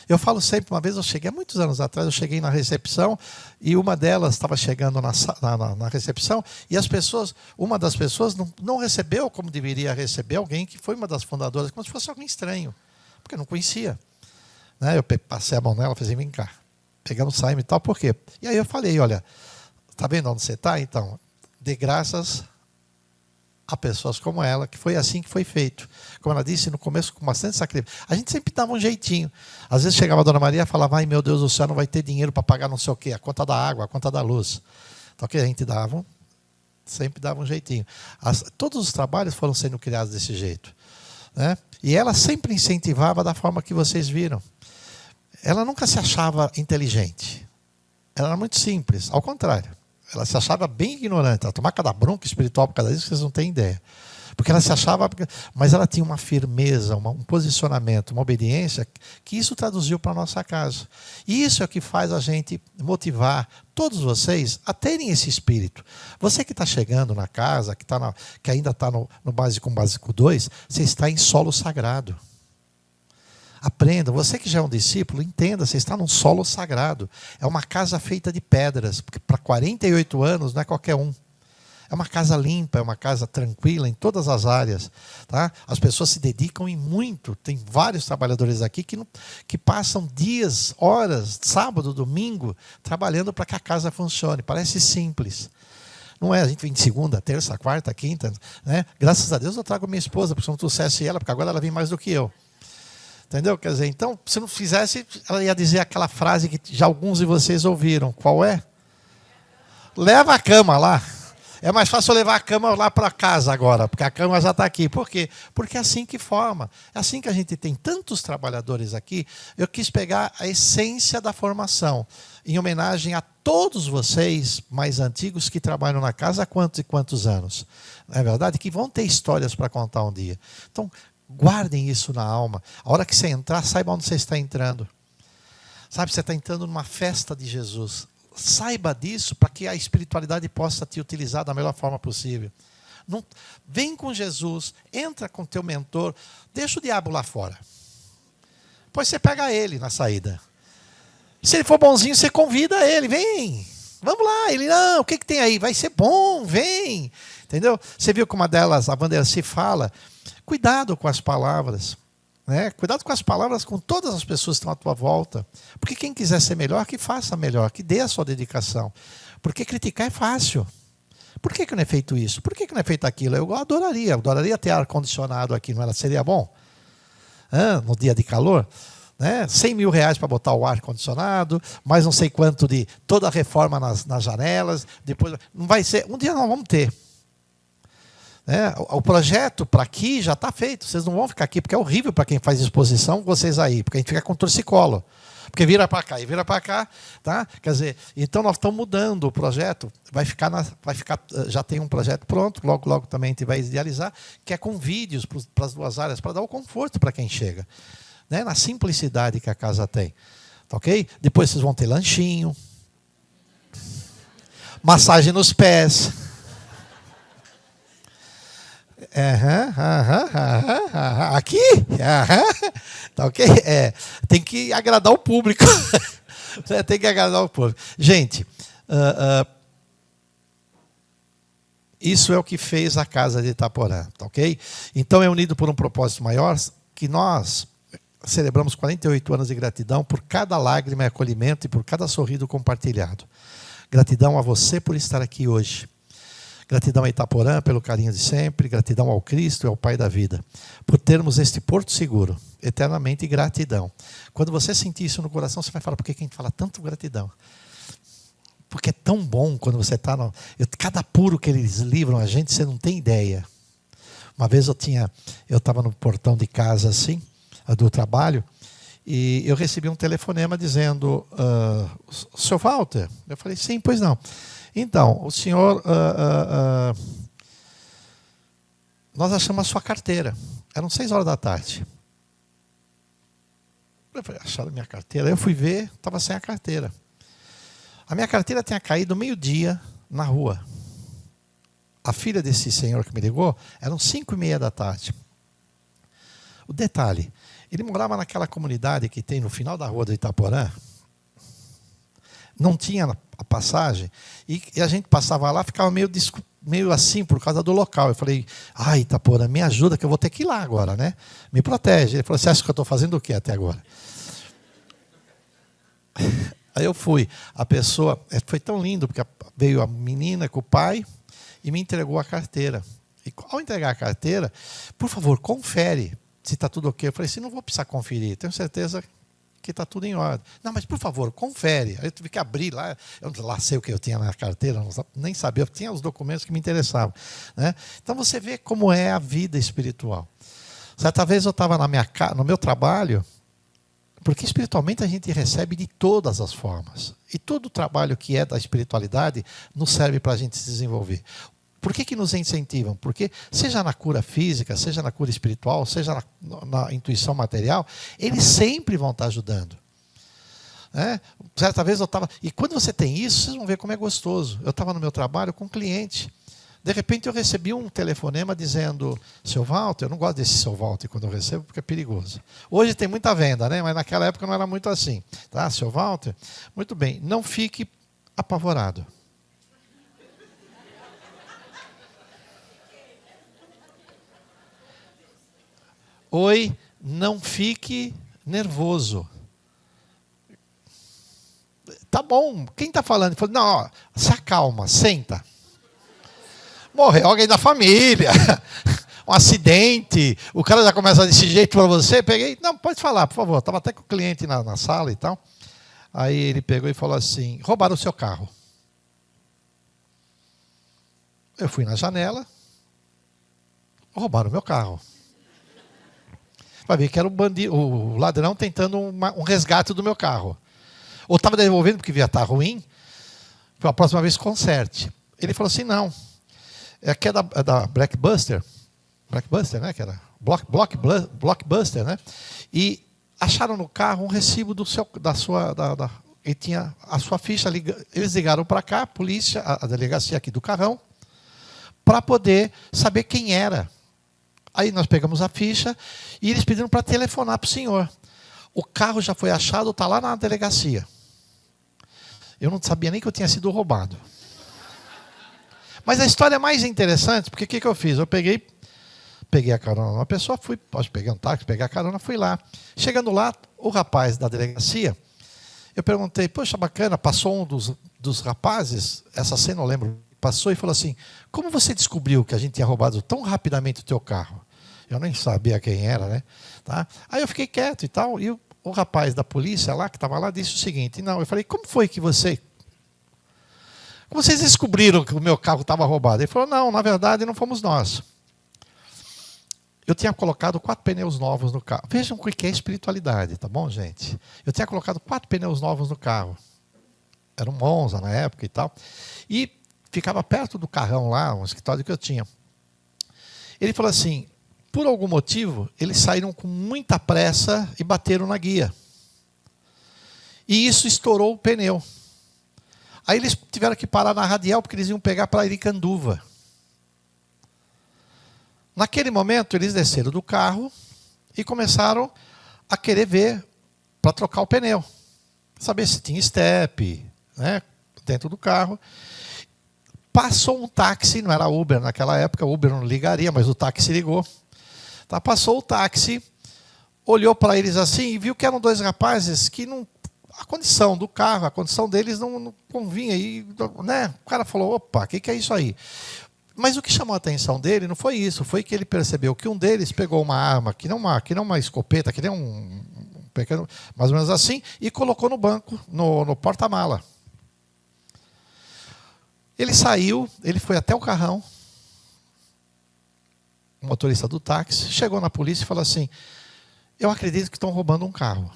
Eu falo sempre, uma vez eu cheguei, há muitos anos atrás, eu cheguei na recepção e uma delas estava chegando na recepção e uma das pessoas não recebeu como deveria receber alguém que foi uma das fundadoras, como se fosse alguém estranho, porque eu não conhecia. Né? Eu passei a mão nela e falei, vem cá, pegando o Simon e tal, por quê? E aí eu falei, olha, está vendo onde você está? Então, dê graças a pessoas como ela, que foi assim que foi feito. Como ela disse no começo, com bastante sacrifício. A gente sempre dava um jeitinho. Às vezes chegava a Dona Maria e falava, ai meu Deus do céu, não vai ter dinheiro para pagar não sei o quê, a conta da água, a conta da luz. Então, que a gente sempre dava um jeitinho. Todos os trabalhos foram sendo criados desse jeito. Né? E ela sempre incentivava da forma que vocês viram. Ela nunca se achava inteligente. Ela era muito simples, ao contrário. Ela se achava bem ignorante. Ela tomava cada bronca espiritual por causa disso, vocês não têm ideia. Porque ela se achava... Mas ela tinha uma firmeza, um posicionamento, uma obediência, que isso traduziu para a nossa casa. E isso é o que faz a gente motivar todos vocês a terem esse espírito. Você que está chegando na casa, que ainda está no básico 1, básico 2, você está em solo sagrado. Aprenda, você que já é um discípulo, entenda, você está num solo sagrado. É uma casa feita de pedras, porque para 48 anos não é qualquer um. É uma casa limpa, é uma casa tranquila em todas as áreas. Tá? As pessoas se dedicam e muito. Tem vários trabalhadores aqui que passam dias, horas, sábado, domingo, trabalhando para que a casa funcione. Parece simples. Não é, a gente vem de segunda, terça, quarta, quinta. Né? Graças a Deus eu trago minha esposa, porque se eu não trouxesse ela, porque agora ela vem mais do que eu. Entendeu? Quer dizer, então, se não fizesse, ela ia dizer aquela frase que já alguns de vocês ouviram. Qual é? Leva a cama lá. É mais fácil eu levar a cama lá para casa agora, porque a cama já está aqui. Por quê? Porque é assim que forma. É assim que a gente tem tantos trabalhadores aqui. Eu quis pegar a essência da formação, em homenagem a todos vocês mais antigos que trabalham na casa há quantos e quantos anos. Não é verdade? Que vão ter histórias para contar um dia. Então, guardem isso na alma. A hora que você entrar, saiba onde você está entrando. Sabe, você está entrando numa festa de Jesus. Saiba disso para que a espiritualidade possa te utilizar da melhor forma possível. Não, vem com Jesus, entra com teu mentor, deixa o diabo lá fora. Depois você pega ele na saída. Se ele for bonzinho, você convida ele, vem, vamos lá. Ele, não, o que tem aí? Vai ser bom, vem. Entendeu? Você viu como uma delas, a Wanderci se fala, cuidado com as palavras. Né? Cuidado com as palavras com todas as pessoas que estão à tua volta. Porque quem quiser ser melhor, que faça melhor, que dê a sua dedicação. Porque criticar é fácil. Por que não é feito isso? Por que não é feito aquilo? Eu adoraria ter ar-condicionado aqui, não era? Seria bom? No dia de calor? Né? 100 mil reais para botar o ar-condicionado, mais não sei quanto de toda a reforma nas janelas. Depois, não vai ser. Um dia nós vamos ter. O projeto para aqui já está feito. Vocês não vão ficar aqui, porque é horrível para quem faz exposição, vocês aí, porque a gente fica com torcicolo. Porque vira para cá e vira para cá. Tá? Quer dizer, então nós estamos mudando o projeto. Já tem um projeto pronto, logo também a gente vai idealizar, que é com vídeos para as duas áreas, para dar o conforto para quem chega. Né? Na simplicidade que a casa tem. Tá, ok? Depois vocês vão ter lanchinho, massagem nos pés. Aqui? Tá ok? Tem que agradar o público. Tem que agradar o público. Gente, isso é o que fez a casa de Itaporã. Tá ok? Então é unido por um propósito maior, que nós celebramos 48 anos de gratidão por cada lágrima e acolhimento e por cada sorriso compartilhado. Gratidão a você por estar aqui hoje. Gratidão a Itaporã pelo carinho de sempre, gratidão ao Cristo e ao Pai da vida, por termos este porto seguro, eternamente gratidão. Quando você sentir isso no coração, você vai falar, por que a gente fala tanto gratidão? Porque é tão bom quando você está cada apuro que eles livram a gente, você não tem ideia. Uma vez eu estava no portão de casa assim, do trabalho, e eu recebi um telefonema dizendo, Sr. Walter? Eu falei, sim, pois não. Então, o senhor, nós achamos a sua carteira. Eram 6 horas da tarde. Eu falei, acharam a minha carteira? Eu fui ver, estava sem a carteira. A minha carteira tinha caído meio-dia na rua. A filha desse senhor que me ligou, eram 5:30 da tarde. O detalhe, ele morava naquela comunidade que tem no final da rua do Itaporã. Não tinha a passagem, e a gente passava lá, ficava meio assim por causa do local. Eu falei, Itaporã, me ajuda que eu vou ter que ir lá agora, né? Me protege. Ele falou, você acha que eu estou fazendo o quê até agora? Aí eu fui. A pessoa, foi tão lindo, porque veio a menina com o pai e me entregou a carteira. E ao entregar a carteira, por favor, confere se está tudo ok. Eu falei assim, não vou precisar conferir, tenho certeza que está tudo em ordem. Não, mas por favor, confere. Aí eu tive que abrir lá, eu lá sei o que eu tinha na carteira, nem sabia, eu tinha os documentos que me interessavam. Né? Então você vê como é a vida espiritual. Certa vez eu estava no meu trabalho, porque espiritualmente a gente recebe de todas as formas. E todo o trabalho que é da espiritualidade nos serve para a gente se desenvolver. Por que nos incentivam? Porque, seja na cura física, seja na cura espiritual, seja na intuição material, eles sempre vão estar ajudando. Certa vez eu estava... E quando você tem isso, vocês vão ver como é gostoso. Eu estava no meu trabalho com um cliente. De repente eu recebi um telefonema dizendo, Seu Walter, eu não gosto desse Seu Walter quando eu recebo, porque é perigoso. Hoje tem muita venda, né? Mas naquela época não era muito assim. Tá, Seu Walter? Muito bem, não fique apavorado. Oi, não fique nervoso. Tá bom, quem está falando? Ele falou, não, ó, se acalma, senta. Morreu alguém da família, um acidente, o cara já começa desse jeito para você. Peguei, não, pode falar, por favor. Estava até com o cliente na sala e tal. Aí ele pegou e falou assim, roubaram o seu carro. Eu fui na janela, roubaram o meu carro. Vai ver que era o ladrão tentando um resgate do meu carro. Ou estava devolvendo porque via estar ruim. A próxima vez conserte. Ele falou assim, não. Aqui é da Blockbuster. Blockbuster, né? Que era Blockbuster, né? E acharam no carro um recibo e tinha a sua ficha. Eles ligaram para cá, a polícia, a delegacia aqui do Carrão, para poder saber quem era. Aí nós pegamos a ficha e eles pediram para telefonar para o senhor. O carro já foi achado, está lá na delegacia. Eu não sabia nem que eu tinha sido roubado. Mas a história é mais interessante, porque o que eu fiz? Eu peguei a carona numa pessoa, peguei um táxi, peguei a carona, fui lá. Chegando lá, o rapaz da delegacia, eu perguntei, poxa, bacana, passou um dos rapazes, essa cena eu lembro, passou e falou assim, como você descobriu que a gente tinha roubado tão rapidamente o teu carro? Eu nem sabia quem era, né? Tá? Aí eu fiquei quieto e tal, e o rapaz da polícia lá, que estava lá, disse o seguinte, não, eu falei, como foi que vocês descobriram que o meu carro estava roubado? Ele falou, não, na verdade não fomos nós. Eu tinha colocado 4 pneus novos no carro. Vejam o que é espiritualidade, tá bom, gente? Eu tinha colocado 4 pneus novos no carro. Era um Monza na época e tal. E ficava perto do carrão lá, um escritório que eu tinha. Ele falou assim, por algum motivo, eles saíram com muita pressa e bateram na guia. E isso estourou o pneu. Aí eles tiveram que parar na radial, porque eles iam pegar para Iricanduva. Naquele momento, eles desceram do carro e começaram a querer ver para trocar o pneu. Saber se tinha estepe, né, dentro do carro. Passou um táxi, não era Uber naquela época, o Uber não ligaria, mas o táxi ligou. Tá, passou o táxi, olhou para eles assim e viu que eram 2 rapazes que não... A condição do carro, a condição deles não convinha. E, né, o cara falou, opa, o que é isso aí? Mas o que chamou a atenção dele não foi isso, foi que ele percebeu que um deles pegou uma arma, que não uma escopeta, que nem um pequeno, mais ou menos assim, e colocou no banco, no porta-mala. Ele saiu, ele foi até o carrão, o motorista do táxi, chegou na polícia e falou assim, eu acredito que estão roubando um carro.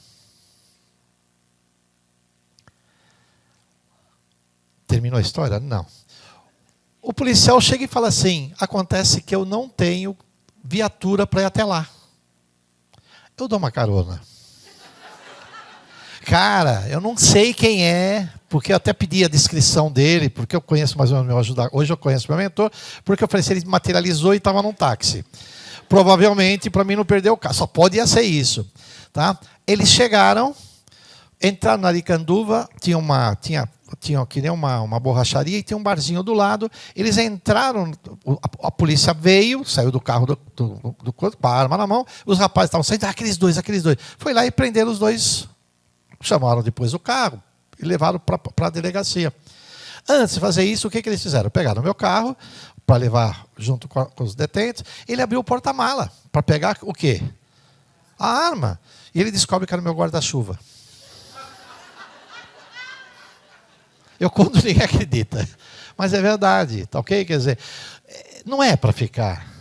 Terminou a história? Não. O policial chega e fala assim, acontece que eu não tenho viatura para ir até lá. Eu dou uma carona. Cara, eu não sei quem é, porque eu até pedi a descrição dele, porque eu conheço mais ou menos meu ajudador. Hoje eu conheço meu mentor, porque eu falei se ele materializou e estava num táxi. Provavelmente, para mim não perder o carro. Só pode ser isso. Tá? Eles chegaram, entraram na Aricanduva, tinha que nem uma borracharia e tinha um barzinho do lado. Eles entraram, a polícia veio, saiu do carro com a arma na mão, os rapazes estavam saindo, aqueles dois. Foi lá e prenderam os 2, chamaram depois o carro e levaram para a delegacia. Antes de fazer isso, o que eles fizeram? Pegaram o meu carro para levar junto com os detentos, ele abriu o porta-mala para pegar o quê? A arma. E ele descobre que era o meu guarda-chuva. Eu conto, ninguém acredita. Mas é verdade, tá ok? Quer dizer, não é para ficar.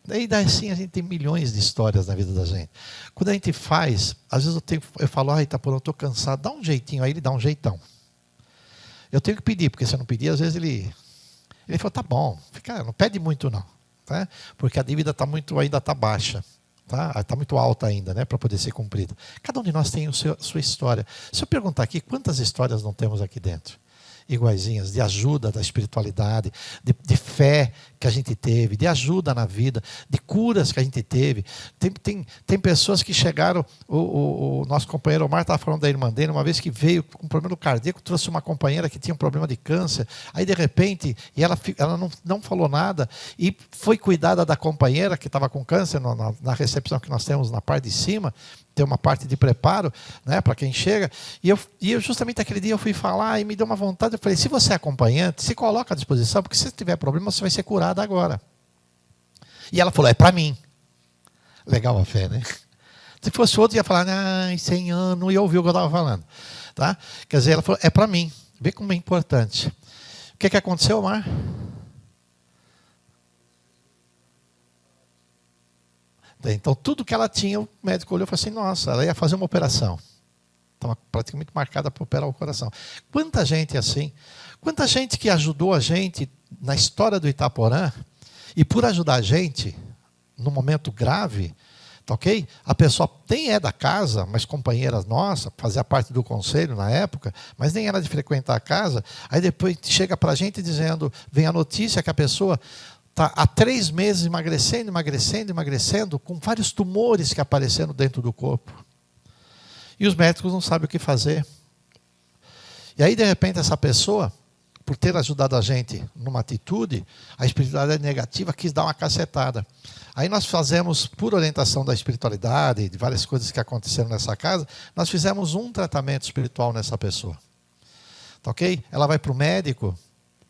Daí assim a gente tem milhões de histórias na vida da gente. Quando a gente faz, às vezes eu falo, Itaporã, eu estou cansado, dá um jeitinho, aí ele dá um jeitão. Eu tenho que pedir, porque se eu não pedir, às vezes ele falou, tá bom, não pede muito não. Tá? Porque a dívida ainda está baixa. Está muito alta ainda, né, para poder ser cumprida. Cada um de nós tem sua história. Se eu perguntar aqui, quantas histórias não temos aqui dentro? iguaizinhas, de ajuda da espiritualidade, de fé que a gente teve, de ajuda na vida, de curas que a gente teve. Tem pessoas que chegaram, o nosso companheiro Omar estava falando da irmã dele, uma vez que veio com um problema cardíaco, trouxe uma companheira que tinha um problema de câncer, aí de repente, e ela não falou nada, e foi cuidada da companheira que estava com câncer, na recepção que nós temos na parte de cima, tem uma parte de preparo, né, para quem chega, e eu justamente aquele dia eu fui falar e me deu uma vontade, eu falei, se você é acompanhante, se coloca à disposição, porque se tiver problema, você vai ser curada agora. E ela falou, é para mim. Legal a fé, né? Se fosse outro, ia falar, ai, 100 anos, não ia ouvir o que eu estava falando. Tá? Quer dizer, ela falou, é para mim. Vê como é importante. O que aconteceu, Omar? Então, tudo que ela tinha, o médico olhou e falou assim, nossa, ela ia fazer uma operação. Estava praticamente marcada para operar o coração. Quanta gente assim, quanta gente que ajudou a gente na história do Itaporã, e por ajudar a gente, no momento grave, tá ok? A pessoa nem é da casa, mas companheira nossa, fazia parte do conselho na época, mas nem era de frequentar a casa, aí depois chega para a gente dizendo, vem a notícia que a pessoa está há 3 meses emagrecendo, com vários tumores que apareceram dentro do corpo. E os médicos não sabem o que fazer. E aí, de repente, essa pessoa, por ter ajudado a gente numa atitude, a espiritualidade negativa quis dar uma cacetada. Aí nós fazemos, por orientação da espiritualidade, de várias coisas que aconteceram nessa casa, nós fizemos um tratamento espiritual nessa pessoa. Tá ok? Ela vai para o médico,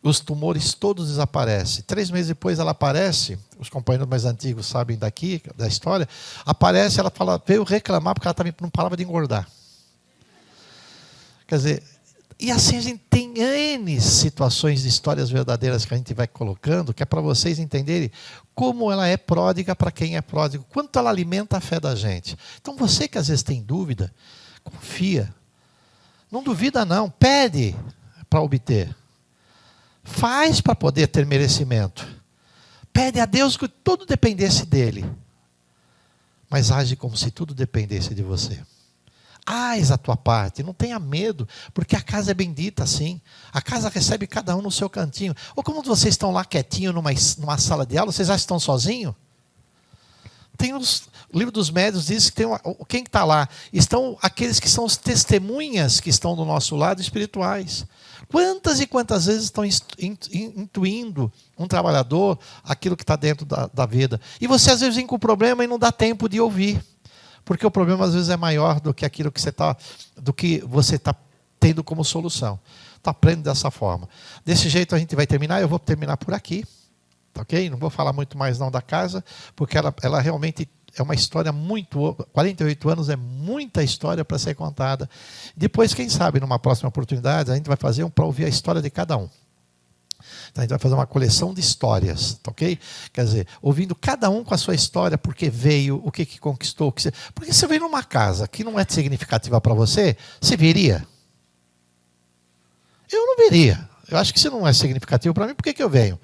os tumores todos desaparecem. 3 meses depois ela aparece, os companheiros mais antigos sabem daqui, da história, aparece, ela fala, veio reclamar porque ela também não parava de engordar. Quer dizer, e assim a gente tem N situações de histórias verdadeiras que a gente vai colocando, que é para vocês entenderem como ela é pródiga para quem é pródigo, quanto ela alimenta a fé da gente. Então você que às vezes tem dúvida, confia. Não duvida não, pede para obter. Faz para poder ter merecimento. Pede a Deus que tudo dependesse dele. Mas age como se tudo dependesse de você. Ais a tua parte, não tenha medo, porque a casa é bendita assim. A casa recebe cada um no seu cantinho. Ou como vocês estão lá quietinho numa sala de aula, vocês já estão sozinhos? O livro dos médiuns diz que quem está lá? Estão aqueles que são as testemunhas que estão do nosso lado espirituais. Quantas e quantas vezes estão intuindo um trabalhador aquilo que está dentro da vida? E você às vezes vem com o problema e não dá tempo de ouvir. Porque o problema às vezes é maior do que aquilo que você está tendo como solução. Então aprende dessa forma. Desse jeito a gente vai terminar, eu vou terminar por aqui. Ok? Não vou falar muito mais não da casa, porque ela realmente é uma história muito... 48 anos é muita história para ser contada. Depois, quem sabe, numa próxima oportunidade, a gente vai fazer para ouvir a história de cada um. Então, a gente vai fazer uma coleção de histórias, ok? Quer dizer, ouvindo cada um com a sua história, porque veio, o que conquistou. Porque você veio numa casa que não é significativa para você, você viria? Eu não viria. Eu acho que se não é significativo para mim, por que eu venho?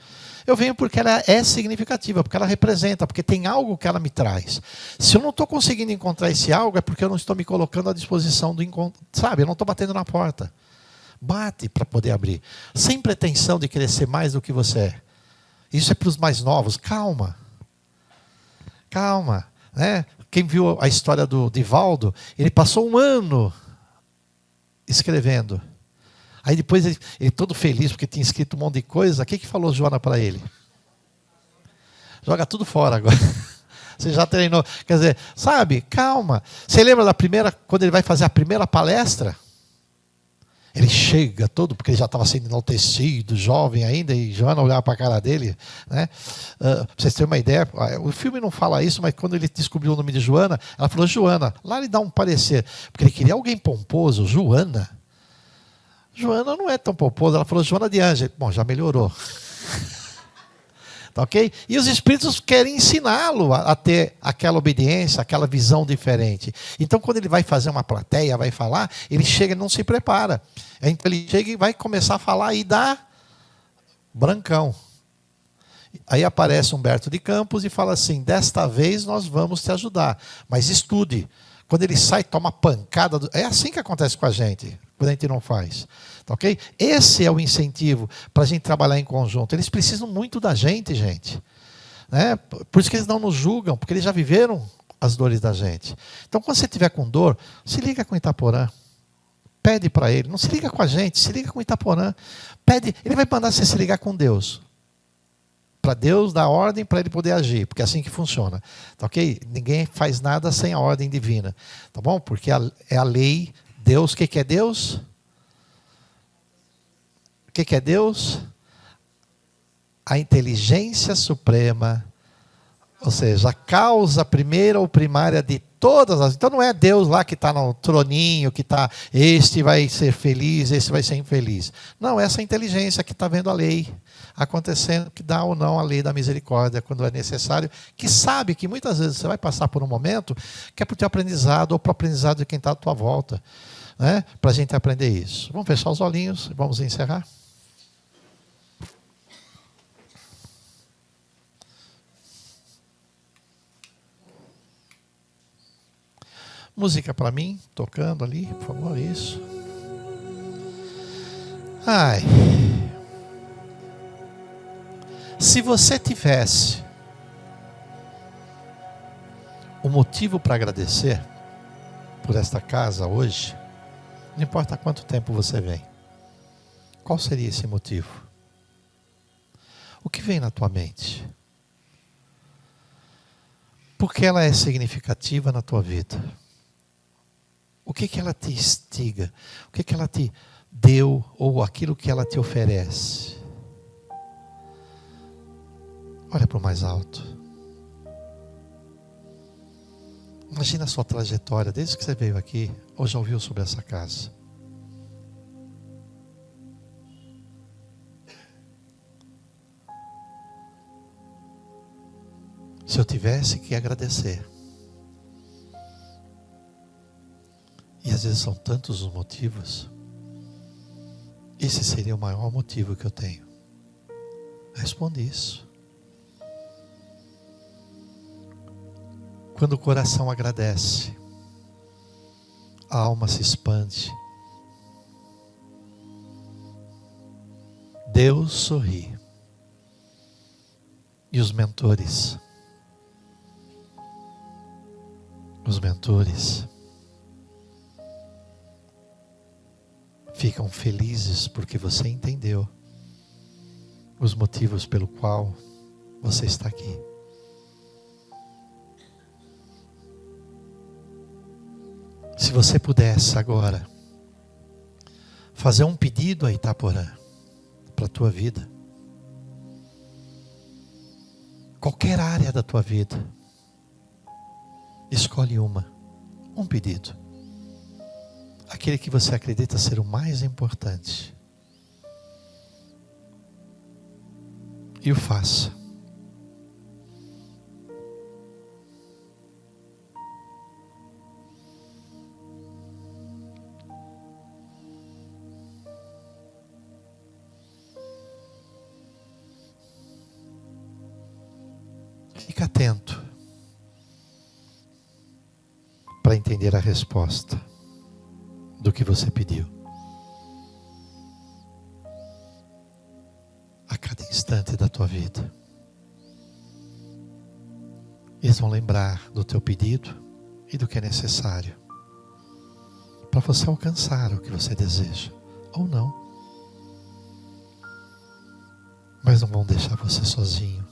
Eu venho porque ela é significativa, porque ela representa, porque tem algo que ela me traz. Se eu não estou conseguindo encontrar esse algo, é porque eu não estou me colocando à disposição do encontro. Sabe, eu não estou batendo na porta. Bate para poder abrir. Sem pretensão de querer ser mais do que você é. Isso é para os mais novos. Calma. Calma. Né? Quem viu a história do Divaldo, ele passou 1 ano escrevendo. Aí depois ele todo feliz porque tinha escrito um monte de coisa. O que falou Joana para ele? Joga tudo fora agora. Você já treinou. Quer dizer, sabe, calma. Você lembra da primeira, quando ele vai fazer a primeira palestra? Ele chega todo, porque ele já estava sendo enaltecido, jovem ainda, e Joana olhava para a cara dele. Né? Para vocês terem uma ideia, o filme não fala isso, mas quando ele descobriu o nome de Joana, ela falou Joana. Lá ele dá um parecer, porque ele queria alguém pomposo, Joana. Joana não é tão pomposa, ela falou Joana de Ângelo. Bom, já melhorou. Tá ok? E os espíritos querem ensiná-lo a ter aquela obediência, aquela visão diferente. Então, quando ele vai fazer uma plateia, vai falar, ele chega e não se prepara. Então, ele chega e vai começar a falar e dá brancão. Aí aparece Humberto de Campos e fala assim, desta vez nós vamos te ajudar, mas estude. Quando ele sai, toma pancada. É assim que acontece com a gente. quando a gente não faz. Tá ok? Esse é o incentivo para a gente trabalhar em conjunto. Eles precisam muito da gente, gente. Né? Por isso que eles não nos julgam, porque eles já viveram as dores da gente. Então, quando você estiver com dor, se liga com Itaporã. Pede para ele. Não se liga com a gente, se liga com Itaporã. Pede, ele vai mandar você se ligar com Deus. Para Deus dar ordem para ele poder agir, porque é assim que funciona. Tá ok? Ninguém faz nada sem a ordem divina. Tá bom? Porque é a lei. Deus, o que é Deus? O que é Deus? A inteligência suprema, ou seja, a causa primeira ou primária de todas as... Então não é Deus lá que está no troninho, que está, este vai ser feliz, este vai ser infeliz. Não, essa inteligência que está vendo a lei acontecendo, que dá ou não a lei da misericórdia quando é necessário, que sabe que muitas vezes você vai passar por um momento que é para o teu aprendizado ou para o aprendizado de quem está à tua volta, né? Para a gente aprender isso. Vamos fechar os olhinhos e vamos encerrar. Música para mim, tocando ali, por favor, isso. Ai. Se você tivesse um motivo para agradecer por esta casa hoje, não importa quanto tempo você vem, qual seria esse motivo? O que vem na tua mente? Por que ela é significativa na tua vida? O que ela te instiga? O que ela te deu ou aquilo que ela te oferece? Olha para o mais alto. Imagina a sua trajetória, desde que você veio aqui, ou já ouviu sobre essa casa. Se eu tivesse que agradecer, e às vezes são tantos os motivos, esse seria o maior motivo que eu tenho. Responde isso. Quando o coração agradece, a alma se expande. Deus sorri. E os mentores ficam felizes porque você entendeu os motivos pelo qual você está aqui. Se você pudesse agora fazer um pedido a Itaporã para a tua vida, qualquer área da tua vida, escolhe um pedido, aquele que você acredita ser o mais importante, e o faça. Fica atento para entender a resposta do que você pediu. A cada instante da tua vida, eles vão lembrar do teu pedido e do que é necessário para você alcançar o que você deseja, ou não. Mas não vão deixar você sozinho.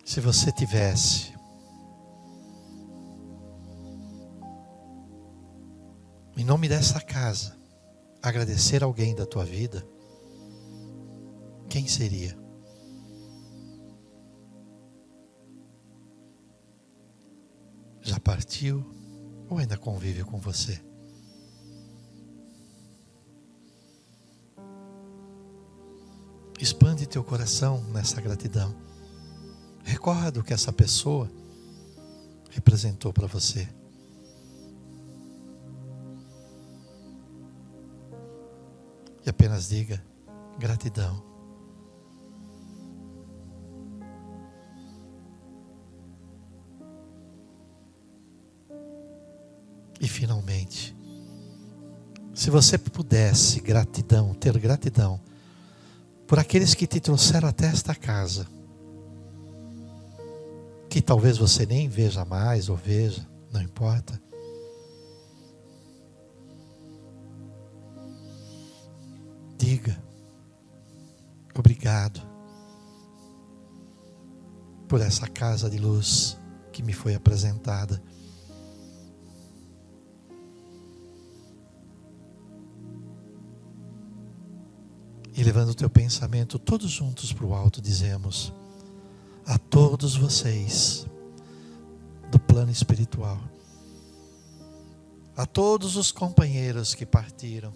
Se você tivesse em nome dessa casa agradecer alguém da tua vida, quem seria? Já partiu ou ainda convive com você? Expande teu coração nessa gratidão. Recorda o que essa pessoa representou para você. E apenas diga gratidão. E finalmente, se você pudesse ter gratidão por aqueles que te trouxeram até esta casa, que talvez você nem veja mais ou veja, não importa. Diga: obrigado por essa casa de luz que me foi apresentada. E levando o teu pensamento todos juntos para o alto, dizemos: a todos vocês do plano espiritual, a todos os companheiros que partiram,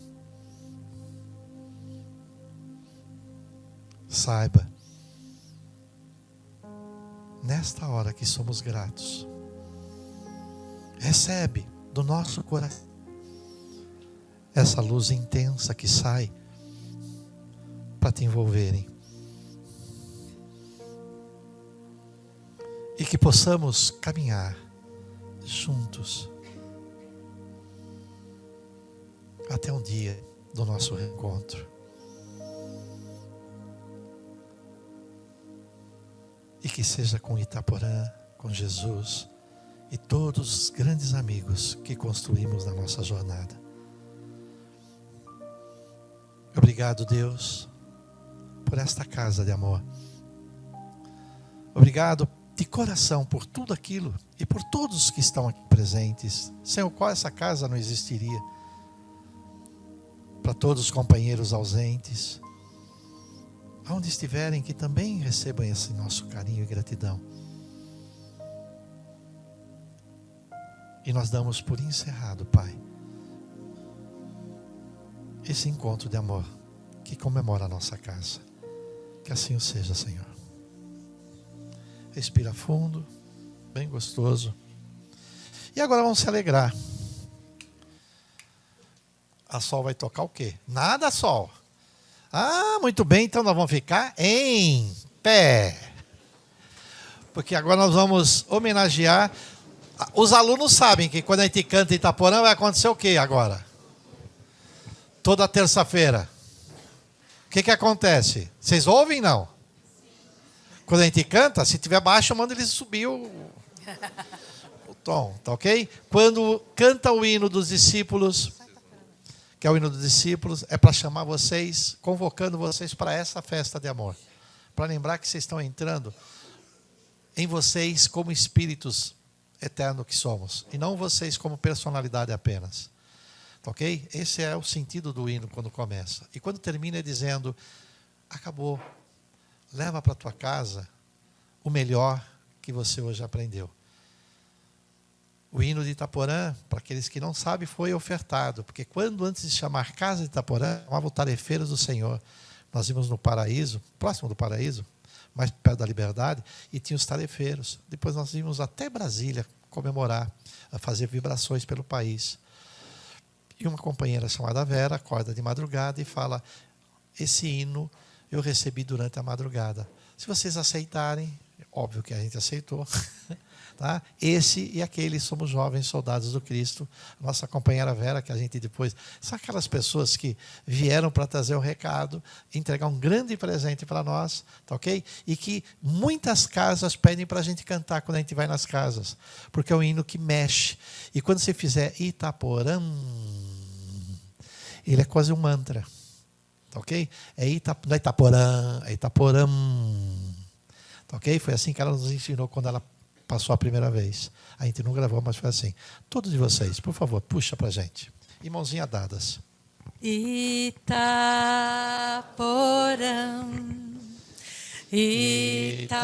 saiba, nesta hora que somos gratos, recebe do nosso coração essa luz intensa que sai para te envolverem. E que possamos caminhar juntos até um dia do nosso reencontro. E que seja com Itaporã, com Jesus e todos os grandes amigos que construímos na nossa jornada. Obrigado, Deus, por esta casa de amor. Obrigado de coração por tudo aquilo e por todos que estão aqui presentes, sem o qual essa casa não existiria. Para todos os companheiros ausentes, aonde estiverem, que também recebam esse nosso carinho e gratidão. E nós damos por encerrado, Pai, esse encontro de amor que comemora a nossa casa. Que assim o seja, Senhor. Respira fundo, bem gostoso. E agora vamos se alegrar. A Sol vai tocar o quê? Nada, Sol. Ah, muito bem, então nós vamos ficar em pé. Porque agora nós vamos homenagear. Os alunos sabem que quando a gente canta em Itaporã vai acontecer o quê agora? Toda terça-feira. O que acontece? Vocês ouvem, não? Quando a gente canta, se tiver baixo, eu mando eles subir o tom, tá ok? Quando canta o hino dos discípulos, que é o hino dos discípulos, é para chamar vocês, convocando vocês para essa festa de amor. Para lembrar que vocês estão entrando em vocês como espíritos eternos que somos, e não vocês como personalidade apenas. Tá ok? Esse é o sentido do hino quando começa. E quando termina é dizendo: acabou. Leva para a tua casa o melhor que você hoje aprendeu. O hino de Itaporã, para aqueles que não sabem, foi ofertado, porque quando antes de chamar Casa de Itaporã, chamava o Tarefeiros do Senhor. Nós íamos no Paraíso, próximo do Paraíso, mais perto da Liberdade, e tinha os tarefeiros. Depois nós íamos até Brasília comemorar, a fazer vibrações pelo país. E uma companheira chamada Vera acorda de madrugada e fala: esse hino eu recebi durante a madrugada. Se vocês aceitarem, óbvio que a gente aceitou, tá? Esse e aquele somos jovens soldados do Cristo. Nossa companheira Vera, que a gente depois... São aquelas pessoas que vieram para trazer o recado, entregar um grande presente para nós, tá ok? E que muitas casas pedem para a gente cantar quando a gente vai nas casas, porque é um hino que mexe. E quando você fizer Itaporã, ele é quase um mantra. Tá ok? Não é Itaporã, é Itaporã. Tá ok? Foi assim que ela nos ensinou quando ela passou a primeira vez. A gente não gravou, mas foi assim. Todos de vocês, por favor, puxa pra gente. E mãozinha dadas. Itaporã, Itaporã,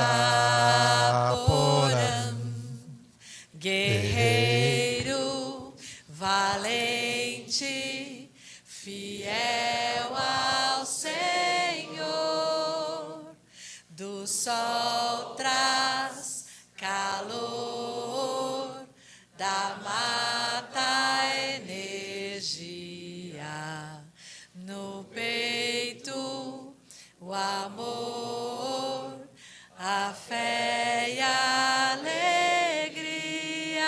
guerreiro, valente, fiel ao Senhor, do sol traz calor, da mata energia, no peito o amor, a fé e a alegria,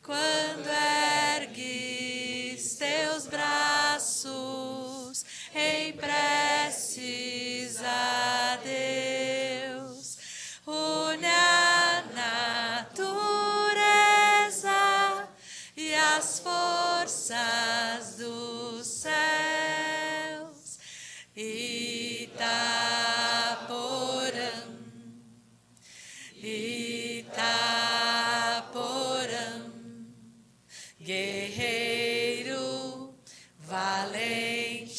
quando é as forças dos céus, Itaporã, Itaporã, guerreiro valente,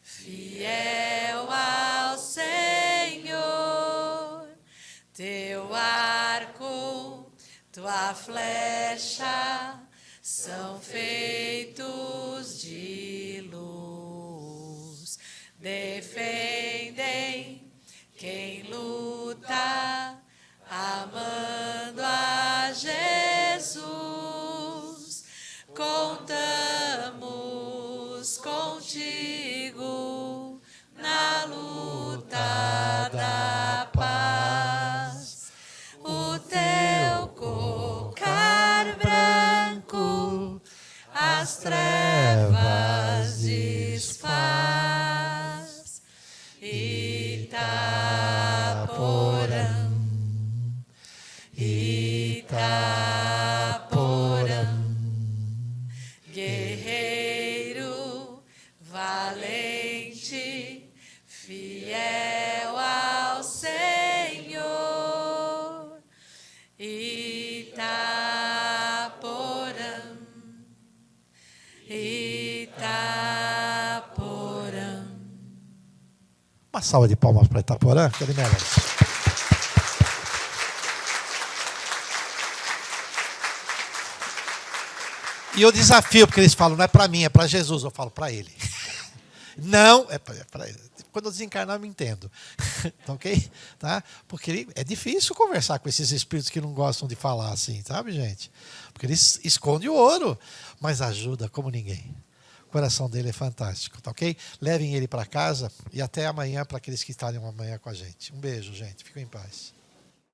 fiel ao Senhor, teu arco, tua flecha são feitos de luz, defendem quem luta, amando a Jesus. Contamos contigo na luta da paz. O teu cocar branco as trevas desfaz. Itaporã, Itaporã, guerreiro valente, fiel ao Senhor, Itaporã, Itaporã. Uma salva de palmas para Itaporã, que ele merece. E eu desafio, porque eles falam, não é para mim, é para Jesus. Eu falo, para ele. Não, é para ele. Quando eu desencarnar, eu me entendo. Ok? Tá? Porque é difícil conversar com esses espíritos que não gostam de falar assim, sabe, gente? Porque eles escondem o ouro, mas ajuda como ninguém. O coração dele é fantástico, tá ok? Levem ele para casa e até amanhã para aqueles que estarem amanhã com a gente. Um beijo, gente. Fiquem em paz.